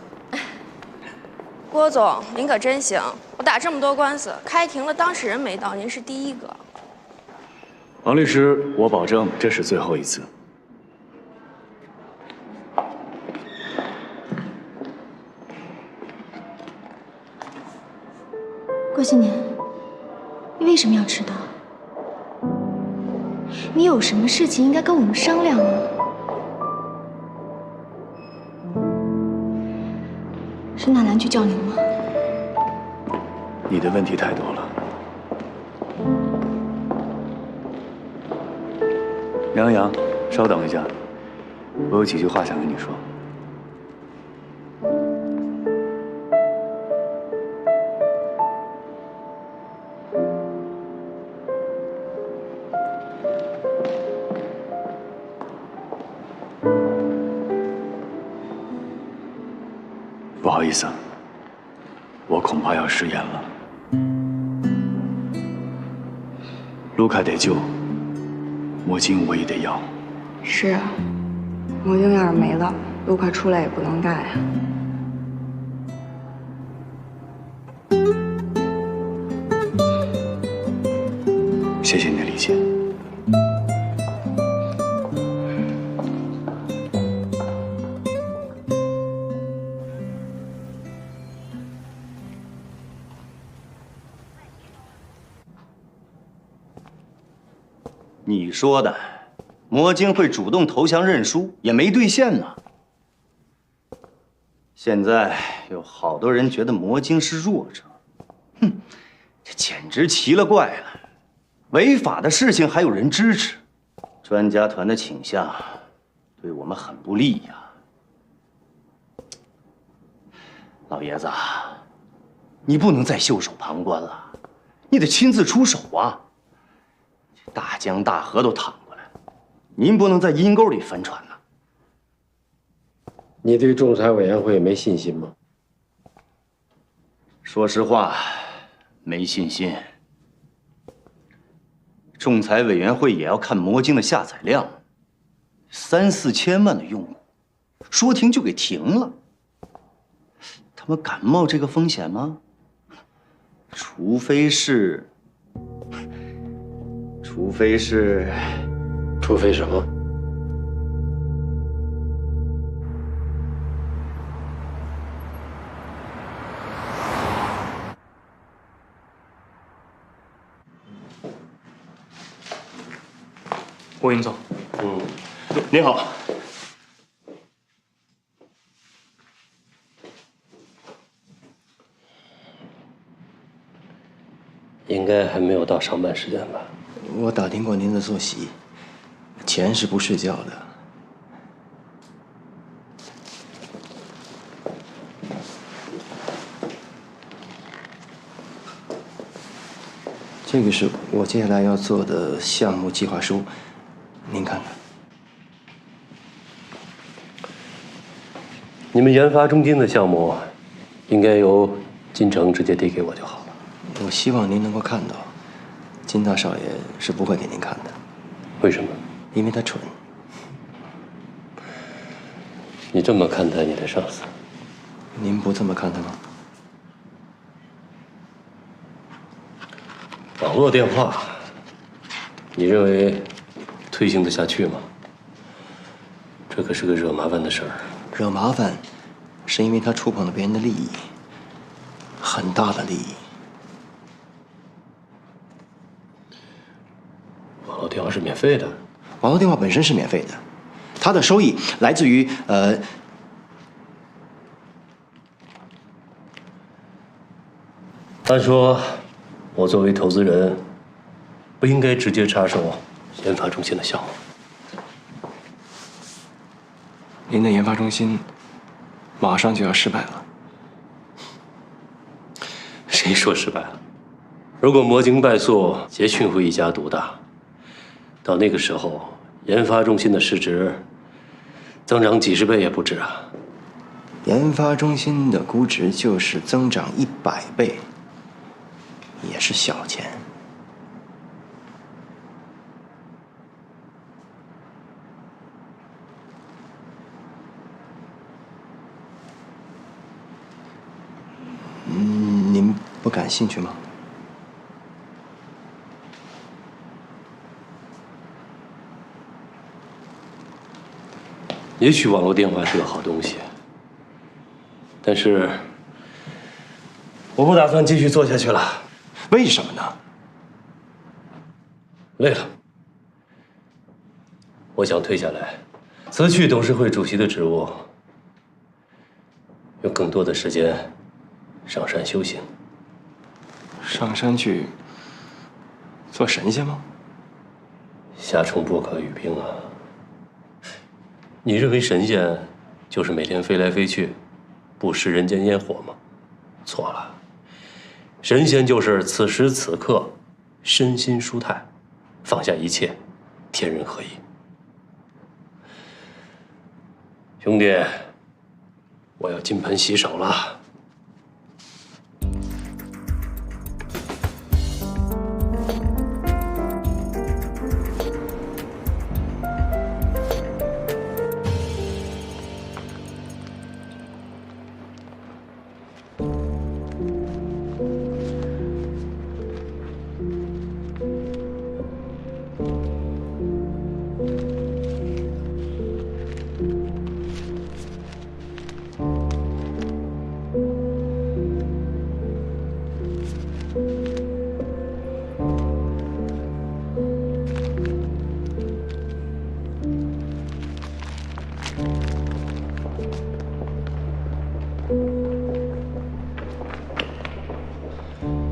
郭总，您可真行！我打这么多官司，开庭了当事人没到，您是第一个。王律师，我保证这是最后一次。郭新年，你为什么要迟到？你有什么事情应该跟我们商量啊？是纳兰去叫你了吗？你的问题太多了。杨洋，稍等一下，我有几句话想跟你说。不好意思，我恐怕要食言了。卢卡得救，魔晶我也得要。是啊，魔晶要是没了，卢卡出来也不能干呀。谢谢你的理解。你说的，魔晶会主动投降认输，也没兑现呢。现在有好多人觉得魔晶是弱者，哼，这简直奇了怪了！违法的事情还有人支持，专家团的倾向对我们很不利呀。老爷子，你不能再袖手旁观了，你得亲自出手啊！大江大河都淌过来了，您不能在阴沟里翻船呐。你对仲裁委员会没信心吗？说实话，没信心。仲裁委员会也要看魔晶的下载量，3、4千万的用户，说停就给停了。他们敢冒这个风险吗？除非是什么？郭云总，您好。应该还没有到上班时间吧？我打听过您的作息，钱是不睡觉的。这个是我接下来要做的项目计划书，您看看。你们研发中心的项目，应该由金城直接递给我就好了。我希望您能够看到，金大少爷是不会给您看的。为什么？因为他蠢。你这么看待你的上司？您不这么看他吗？网络电话，你认为推行得下去吗？这可是个惹麻烦的事儿。惹麻烦，是因为他触碰了别人的利益，很大的利益。网络电话是免费的，网络电话本身是免费的，它的收益来自于按说，我作为投资人，不应该直接插手研发中心的项目。您的研发中心马上就要失败了。谁说失败了？如果魔晶败诉，捷讯会一家独大，到那个时候，研发中心的市值增长几十倍也不止啊！研发中心的估值就是增长100倍，也是小钱。您不感兴趣吗？也许网络电话是个好东西，但是我不打算继续做下去了。为什么呢？累了，我想退下来，辞去董事会主席的职务，有更多的时间上山修行。上山去做神仙吗？夏虫不可语冰啊！你认为神仙就是每天飞来飞去，不食人间烟火吗？错了，神仙就是此时此刻身心舒泰，放下一切，天人合一。兄弟，我要金盆洗手了。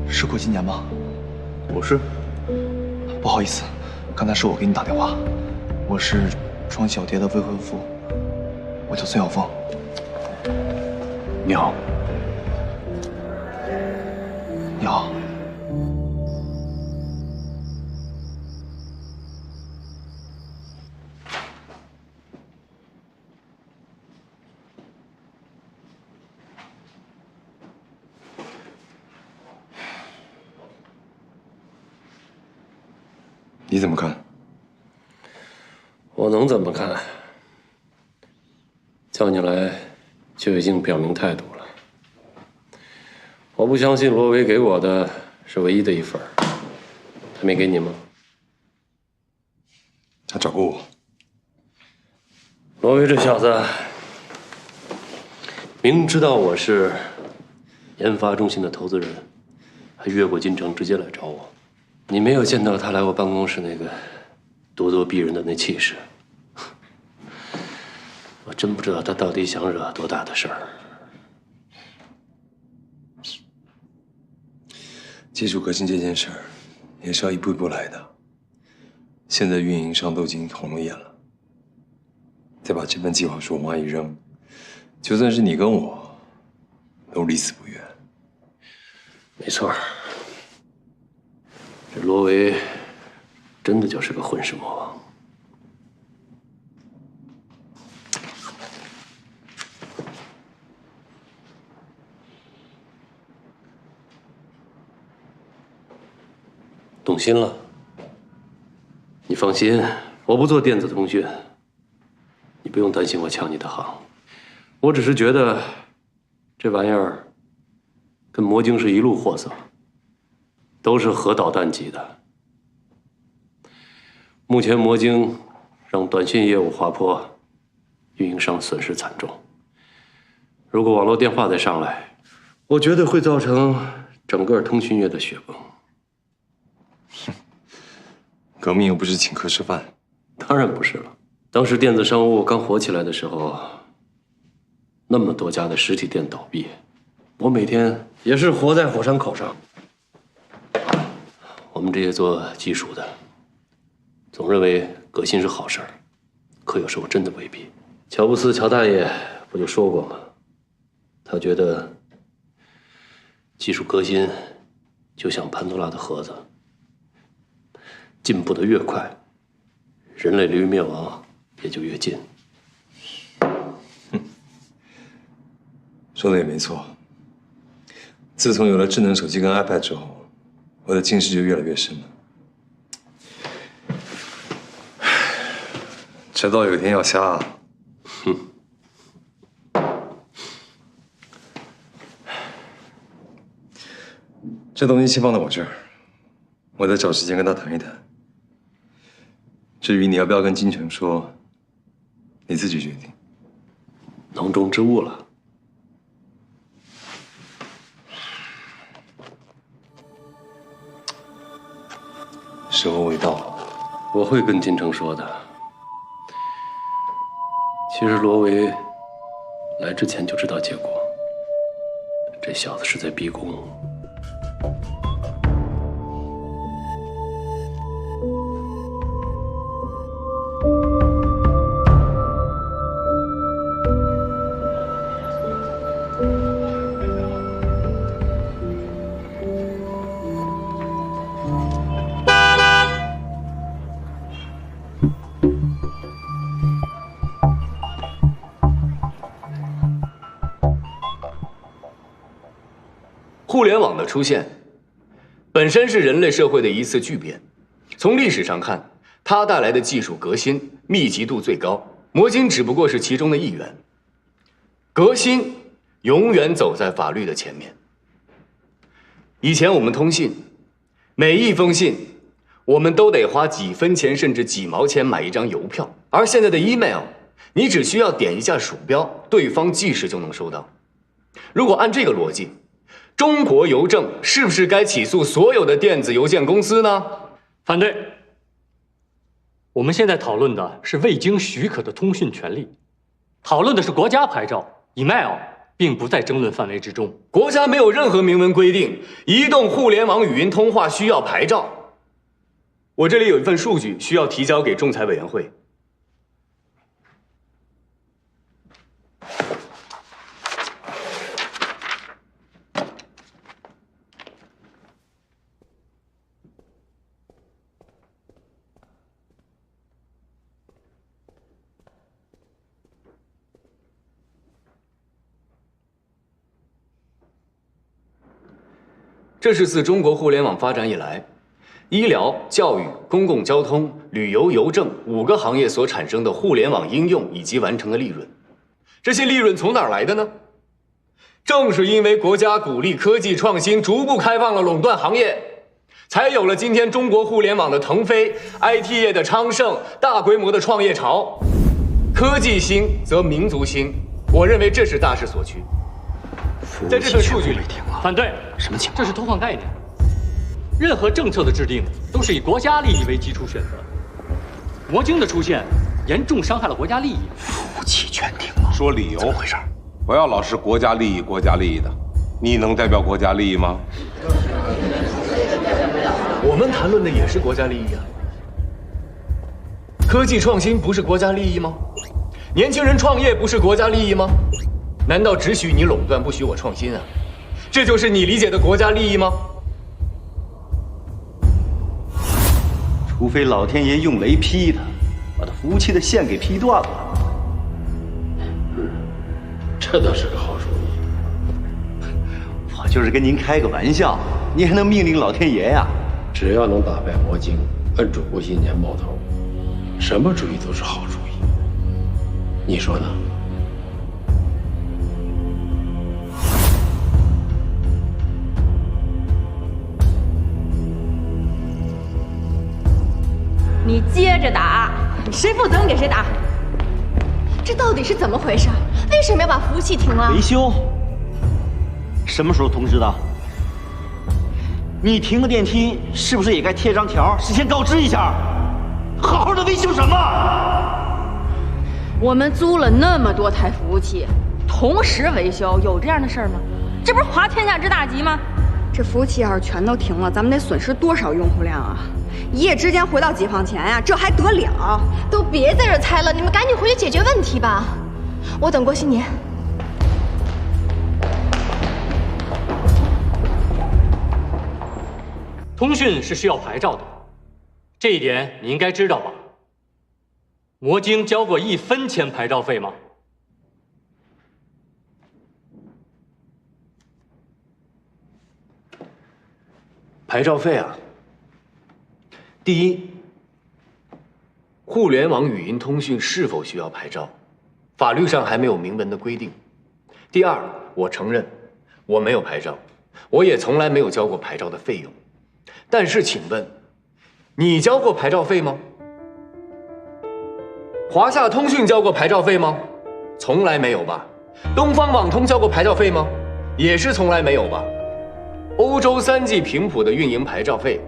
是郭金年吗？我是。不好意思，刚才是我给你打电话，我是庄小蝶的未婚夫，我叫孙晓峰。你好。你好。你怎么看？我能怎么看？叫你来就已经表明态度了。我不相信罗维给我的是唯一的一份，他没给你吗？他找过我。罗维这小子，明知道我是研发中心的投资人，还越过金城直接来找我。你没有见到他来我办公室那个咄咄逼人的那气势，我真不知道他到底想惹多大的事儿。技术革新这件事儿，也是要一步一步来的。现在运营商都已经红了眼了，再把这份计划书往外一扔，就算是你跟我，都离死不远。没错，这罗维真的就是个混世魔王。动心了？你放心，我不做电子通讯，你不用担心我抢你的行。我只是觉得这玩意儿跟魔晶是一路货色，都是核导弹级的。目前魔晶让短信业务滑坡，运营商损失惨重。如果网络电话再上来，我觉得会造成整个通讯业的雪崩。革命又不是请客吃饭，当然不是了。当时电子商务刚火起来的时候，那么多家的实体店倒闭，我每天也是活在火山口上。我们这些做技术的，总认为革新是好事儿，可有时候真的未必。乔布斯乔大爷不就说过吗？他觉得技术革新就像潘多拉的盒子，进步的越快，人类离灭亡也就越近。说的也没错。自从有了智能手机跟 iPad 之后，我的近视就越来越深了。迟早有一天要瞎啊。这东西先放在我这儿，我再找时间跟他谈一谈。至于你要不要跟金城说，你自己决定。囊中之物了。时候未到，我会跟金城说的。其实罗维来之前就知道结果，这小子是在逼宫。互联网的出现，本身是人类社会的一次巨变。从历史上看，它带来的技术革新密集度最高，魔晶只不过是其中的一员。革新永远走在法律的前面。以前我们通信，每一封信，我们都得花几分钱甚至几毛钱买一张邮票，而现在的 email， 你只需要点一下鼠标，对方即时就能收到。如果按这个逻辑，中国邮政是不是该起诉所有的电子邮件公司呢？反对。我们现在讨论的是未经许可的通讯权利，讨论的是国家牌照 ，email 并不在争论范围之中。国家没有任何明文规定，移动互联网语音通话需要牌照。我这里有一份数据需要提交给仲裁委员会。这是自中国互联网发展以来，医疗、教育、公共交通、旅游、邮政5个行业所产生的互联网应用以及完成的利润。这些利润从哪儿来的呢？正是因为国家鼓励科技创新，逐步开放了垄断行业，才有了今天中国互联网的腾飞、IT 业的昌盛、大规模的创业潮。科技兴则民族兴，我认为这是大势所趋。在这份数据里，反对。什么情况？这是偷换概念。任何政策的制定都是以国家利益为基础选择，魔晶的出现严重伤害了国家利益。夫妻全停了。说理由。怎么回事？不要老是国家利益、国家利益的，你能代表国家利益吗？我们谈论的也是国家利益啊。科技创新不是国家利益吗？年轻人创业不是国家利益吗？难道只许你垄断，不许我创新啊？这就是你理解的国家利益吗？除非老天爷用雷劈他，把他服务器的线给劈断了。这倒是个好主意。我就是跟您开个玩笑，您还能命令老天爷呀？只要能打败魔晶，摁住郭新年冒头，什么主意都是好主意。你说呢？你接着打，谁负责给谁打。这到底是怎么回事？为什么要把服务器停了？维修？什么时候通知的？你停个电梯，是不是也该贴张条，事先告知一下？好好的维修什么？我们租了那么多台服务器，同时维修，有这样的事儿吗？这不是滑天下之大稽吗？这服务器要是全都停了，咱们得损失多少用户量啊？一夜之间回到解放前呀，这还得了？都别在这猜了，你们赶紧回去解决问题吧。我等郭新年。通讯是需要牌照的，这一点你应该知道吧？魔晶交过1分钱牌照费吗？牌照费啊，第一，互联网语音通讯是否需要牌照，法律上还没有明文的规定。第二，我承认我没有牌照，我也从来没有交过牌照的费用。但是，请问，你交过牌照费吗？华夏通讯交过牌照费吗？从来没有吧。东方网通交过牌照费吗？也是从来没有吧。欧洲3G 频谱的运营牌照费，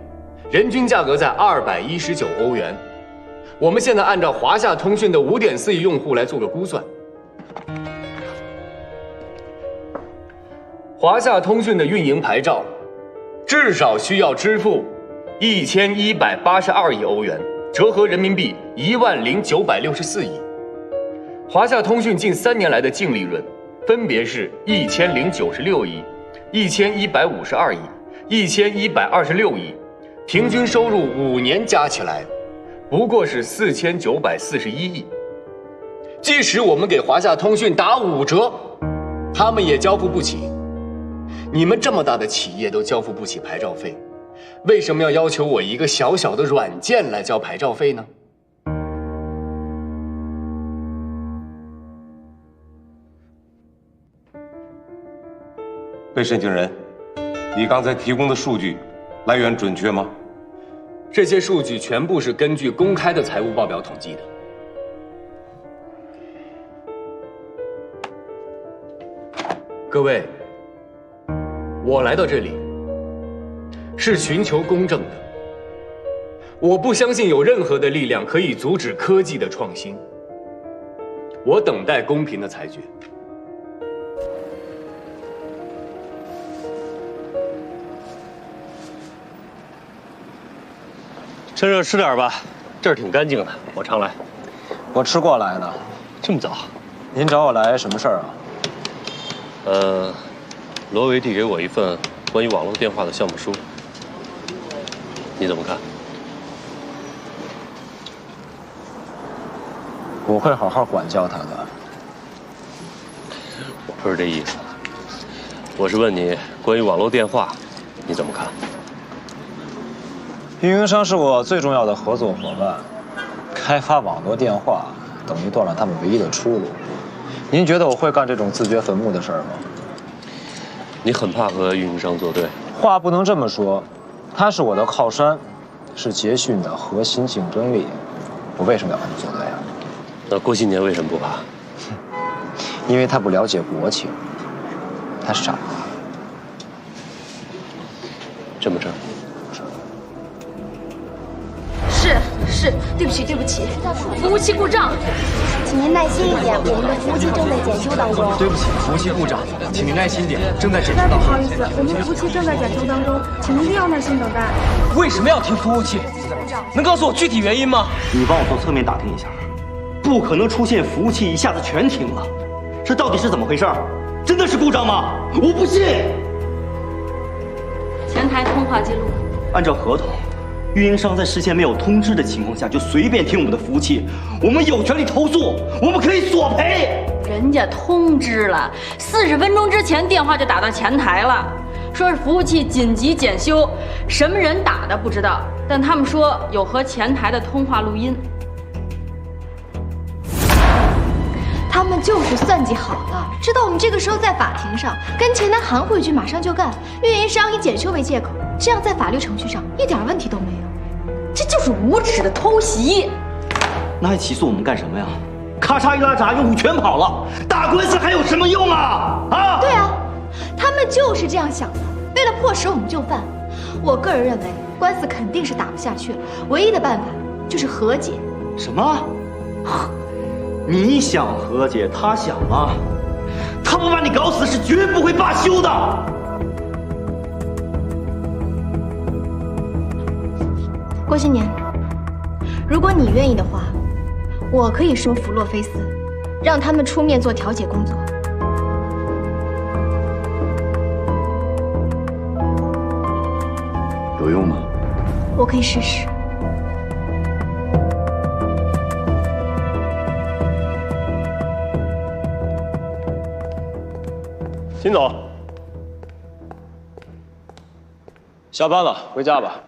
人均价格在219欧元。我们现在按照华夏通讯的5.4亿用户来做个估算，华夏通讯的运营牌照至少需要支付1182亿欧元，折合人民币10964亿。华夏通讯近3年来的净利润分别是1096亿、1152亿、1126亿，平均收入5年加起来不过是4941亿。即使我们给华夏通讯打5折，他们也交付不起。你们这么大的企业都交付不起牌照费，为什么要要求我一个小小的软件来交牌照费呢？被申请人，你刚才提供的数据来源准确吗？这些数据全部是根据公开的财务报表统计的。各位，我来到这里是寻求公正的。我不相信有任何的力量可以阻止科技的创新。我等待公平的裁决。趁热吃点吧，这儿挺干净的，我常来。我吃过来的。这么早？您找我来什么事儿啊？罗维递给我一份关于网络电话的项目书，你怎么看？我会好好管教他的。我不是这意思，我是问你关于网络电话，你怎么看？运营商是我最重要的合作伙伴，开发网络电话等于断了他们唯一的出路。您觉得我会干这种自掘坟墓的事儿吗？你很怕和运营商作对？话不能这么说，他是我的靠山，是捷讯的核心竞争力，我为什么要和他作对啊？那郭新年为什么不怕？因为他不了解国情，他傻。这么正？是，对不起，对不起，服务器故障，请您耐心一点，我们的服务器正在检修当中。对不起，服务器故障，请您耐心点，正在检修实在当中。不好意思，我们服务器正在检修当中，请您一定要耐心等待。为什么要停服务器？能告诉我具体原因吗？你帮我从侧面打听一下，不可能出现服务器一下子全停了，这到底是怎么回事？真的是故障吗？我不信。前台通话记录。按照合同，运营商在事先没有通知的情况下就随便停我们的服务器，我们有权利投诉，我们可以索赔。人家通知了，40分钟之前电话就打到前台了，说是服务器紧急检修，什么人打的不知道，但他们说有和前台的通话录音。他们就是算计好了，知道我们这个时候在法庭上，跟前台含糊一句马上就干，运营商以检修为借口，这样在法律程序上一点问题都没有。这就是无耻的偷袭。那还起诉我们干什么呀？咔嚓一拉闸，用户全跑了，打官司还有什么用啊？啊！对啊，他们就是这样想的，为了迫使我们就范。我个人认为，官司肯定是打不下去了，唯一的办法就是和解。什么？你想和解，他想吗？他不把你搞死是绝不会罢休的。郭新年，如果你愿意的话，我可以说服洛菲斯，让他们出面做调解工作。有用吗？我可以试试。金总，下班了，回家吧。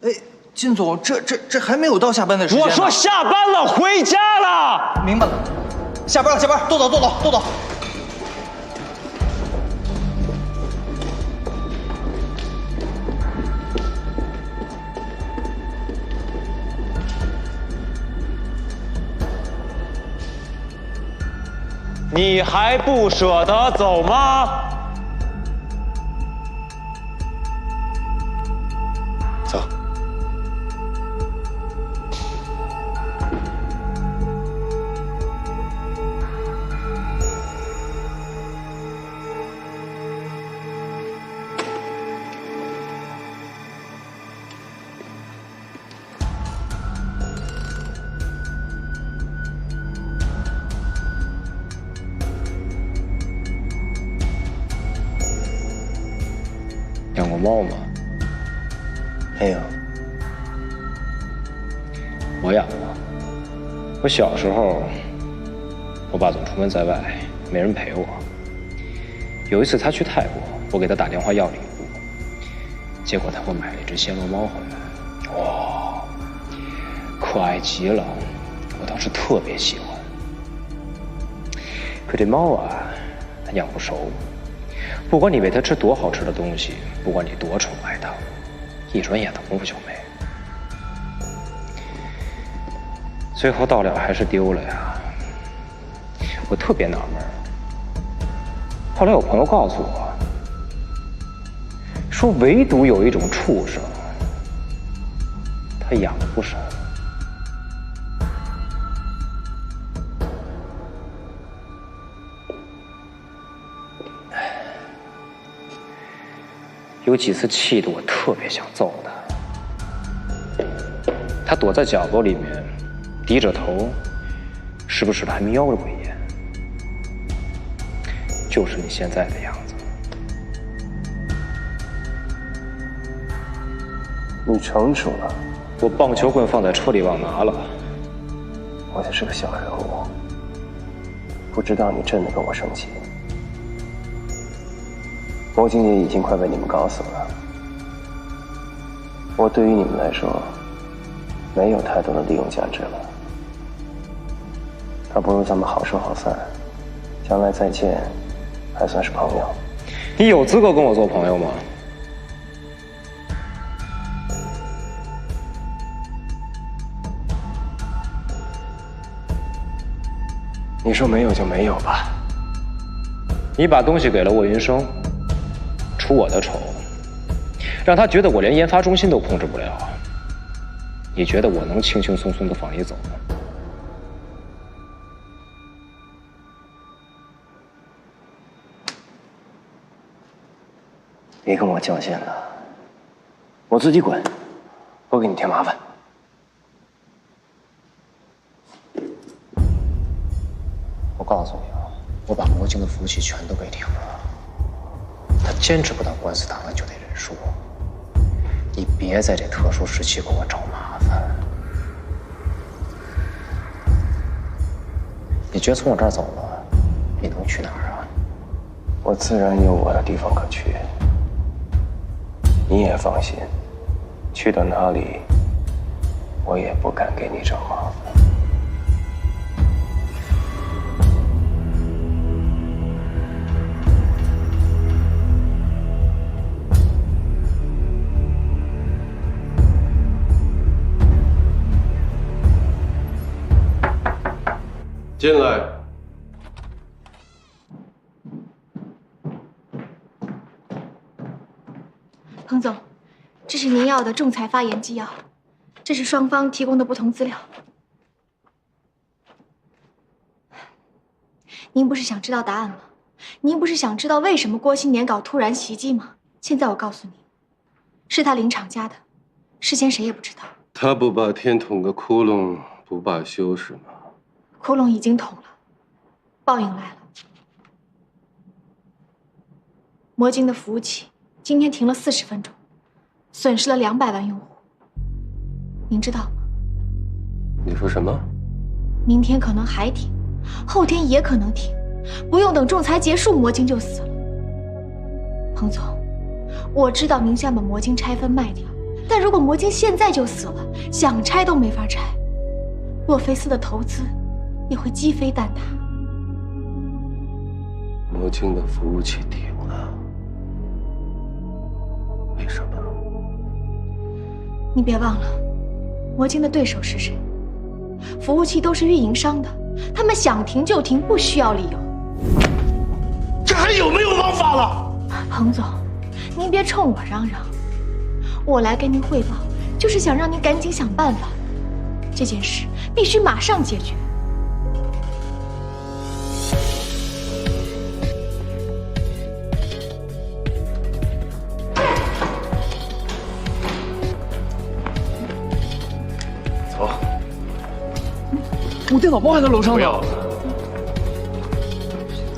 哎，金总，这还没有到下班的时间。我说下班了，回家了。明白了，下班了，下班，都走，都走，都走。你还不舍得走吗？走。养过猫吗？没有。我养过。我小时候，我爸总出门在外，没人陪我。有一次他去泰国，我给他打电话要礼物，结果他给我买了一只暹罗猫回来。哇，可爱极了，我当时特别喜欢。可这猫啊，它养不熟。不管你喂它吃多好吃的东西，不管你多宠爱它，一转眼的功夫就没。最后到了还是丢了呀。我特别纳闷。后来我朋友告诉我，说唯独有一种畜生，他养不熟。有几次气得我特别想揍他。他躲在角落里面，低着头，时不时的还瞄着我一眼，就是你现在的样子。你成熟了。我棒球棍放在车里忘拿了。我就是个小人物，不知道你真的跟我生气。魔晶也已经快被你们搞死了，我对于你们来说没有太多的利用价值了，倒不如咱们好说好散，将来再见还算是朋友。你有资格跟我做朋友吗？你说没有就没有吧。你把东西给了沃云生，出我的丑，让他觉得我连研发中心都控制不了。你觉得我能轻轻松松的放你走吗？你跟我较劲了，我自己滚，不给你添麻烦。我告诉你啊，我把魔晶的服务器全都给停了，他坚持不到官司打完就得认输。你别在这特殊时期给我找麻烦。你觉得从我这儿走了，你能去哪儿啊？我自然有我的地方可去。你也放心，去到哪里，我也不敢给你找麻烦。进来。彭总，这是您要的仲裁发言纪要，这是双方提供的不同资料。您不是想知道答案吗？您不是想知道为什么郭新年搞突然袭击吗？现在我告诉你，是他临场加的，事先谁也不知道。他不把天捅个窟窿，不罢休是吗？窟窿已经捅了，报应来了。魔晶的服务器今天停了40分钟，损失了200万用户。您知道吗？你说什么？明天可能还停，后天也可能停，不用等仲裁结束，魔晶就死了。彭总，我知道您想把魔晶拆分卖掉，但如果魔晶现在就死了，想拆都没法拆，洛菲斯的投资也会鸡飞蛋塌。魔晶的服务器停了，为什么？你别忘了，魔晶的对手是谁？服务器都是运营商的，他们想停就停，不需要理由。这还有没有王法了？彭总，您别冲我嚷嚷，我来跟您汇报，就是想让您赶紧想办法，这件事必须马上解决。走，我电脑包还在楼上呢。不要。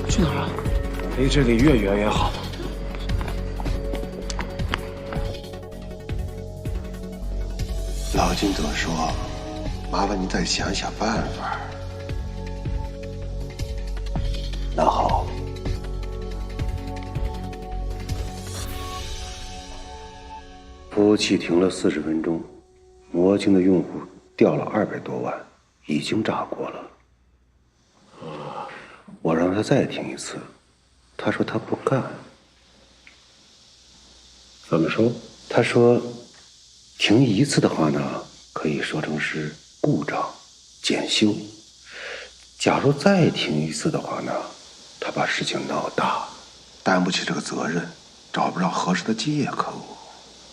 去哪儿啊？离这里越远越好。老金总说：“麻烦你再想想办法。”那好，服务器停了40分钟，魔晶的用户掉了200多万，已经炸锅了。我让他再停一次，他说他不干。怎么说？他说，停一次的话呢，可以说成是故障、检修。假如再停一次的话呢，他把事情闹大，担不起这个责任，找不着合适的借口。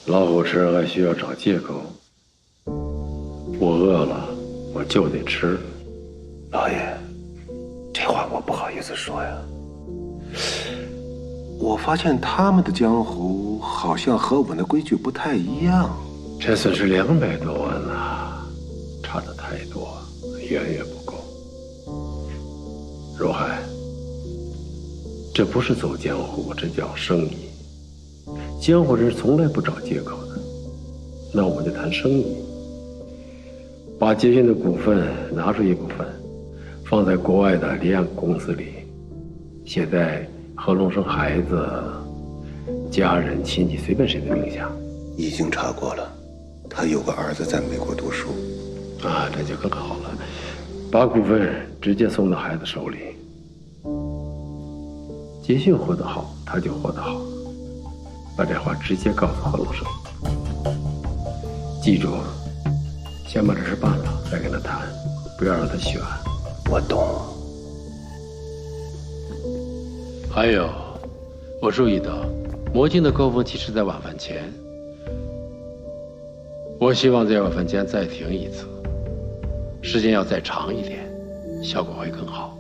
老虎吃还需要找借口？我饿了，我就得吃。老爷，这话我不好意思说呀。我发现他们的江湖好像和我们的规矩不太一样。这损失200多万了，差得太多，远远不够。若海，这不是走江湖，这叫生意。江湖人从来不找借口的。那我们就谈生意，把杰讯的股份拿出一部分，放在国外的离岸公司里，写在何龙生孩子、家人、亲戚随便谁的名下。已经查过了，他有个儿子在美国读书。啊，这就更好了，把股份直接送到孩子手里。杰讯活得好，他就活得好。把这话直接告诉何龙生，记住，先把这事办了，再跟他谈，不要让他选。我懂。还有，我注意到魔晶的高峰期是在晚饭前。我希望这药粉间再停一次，时间要再长一点，效果会更好。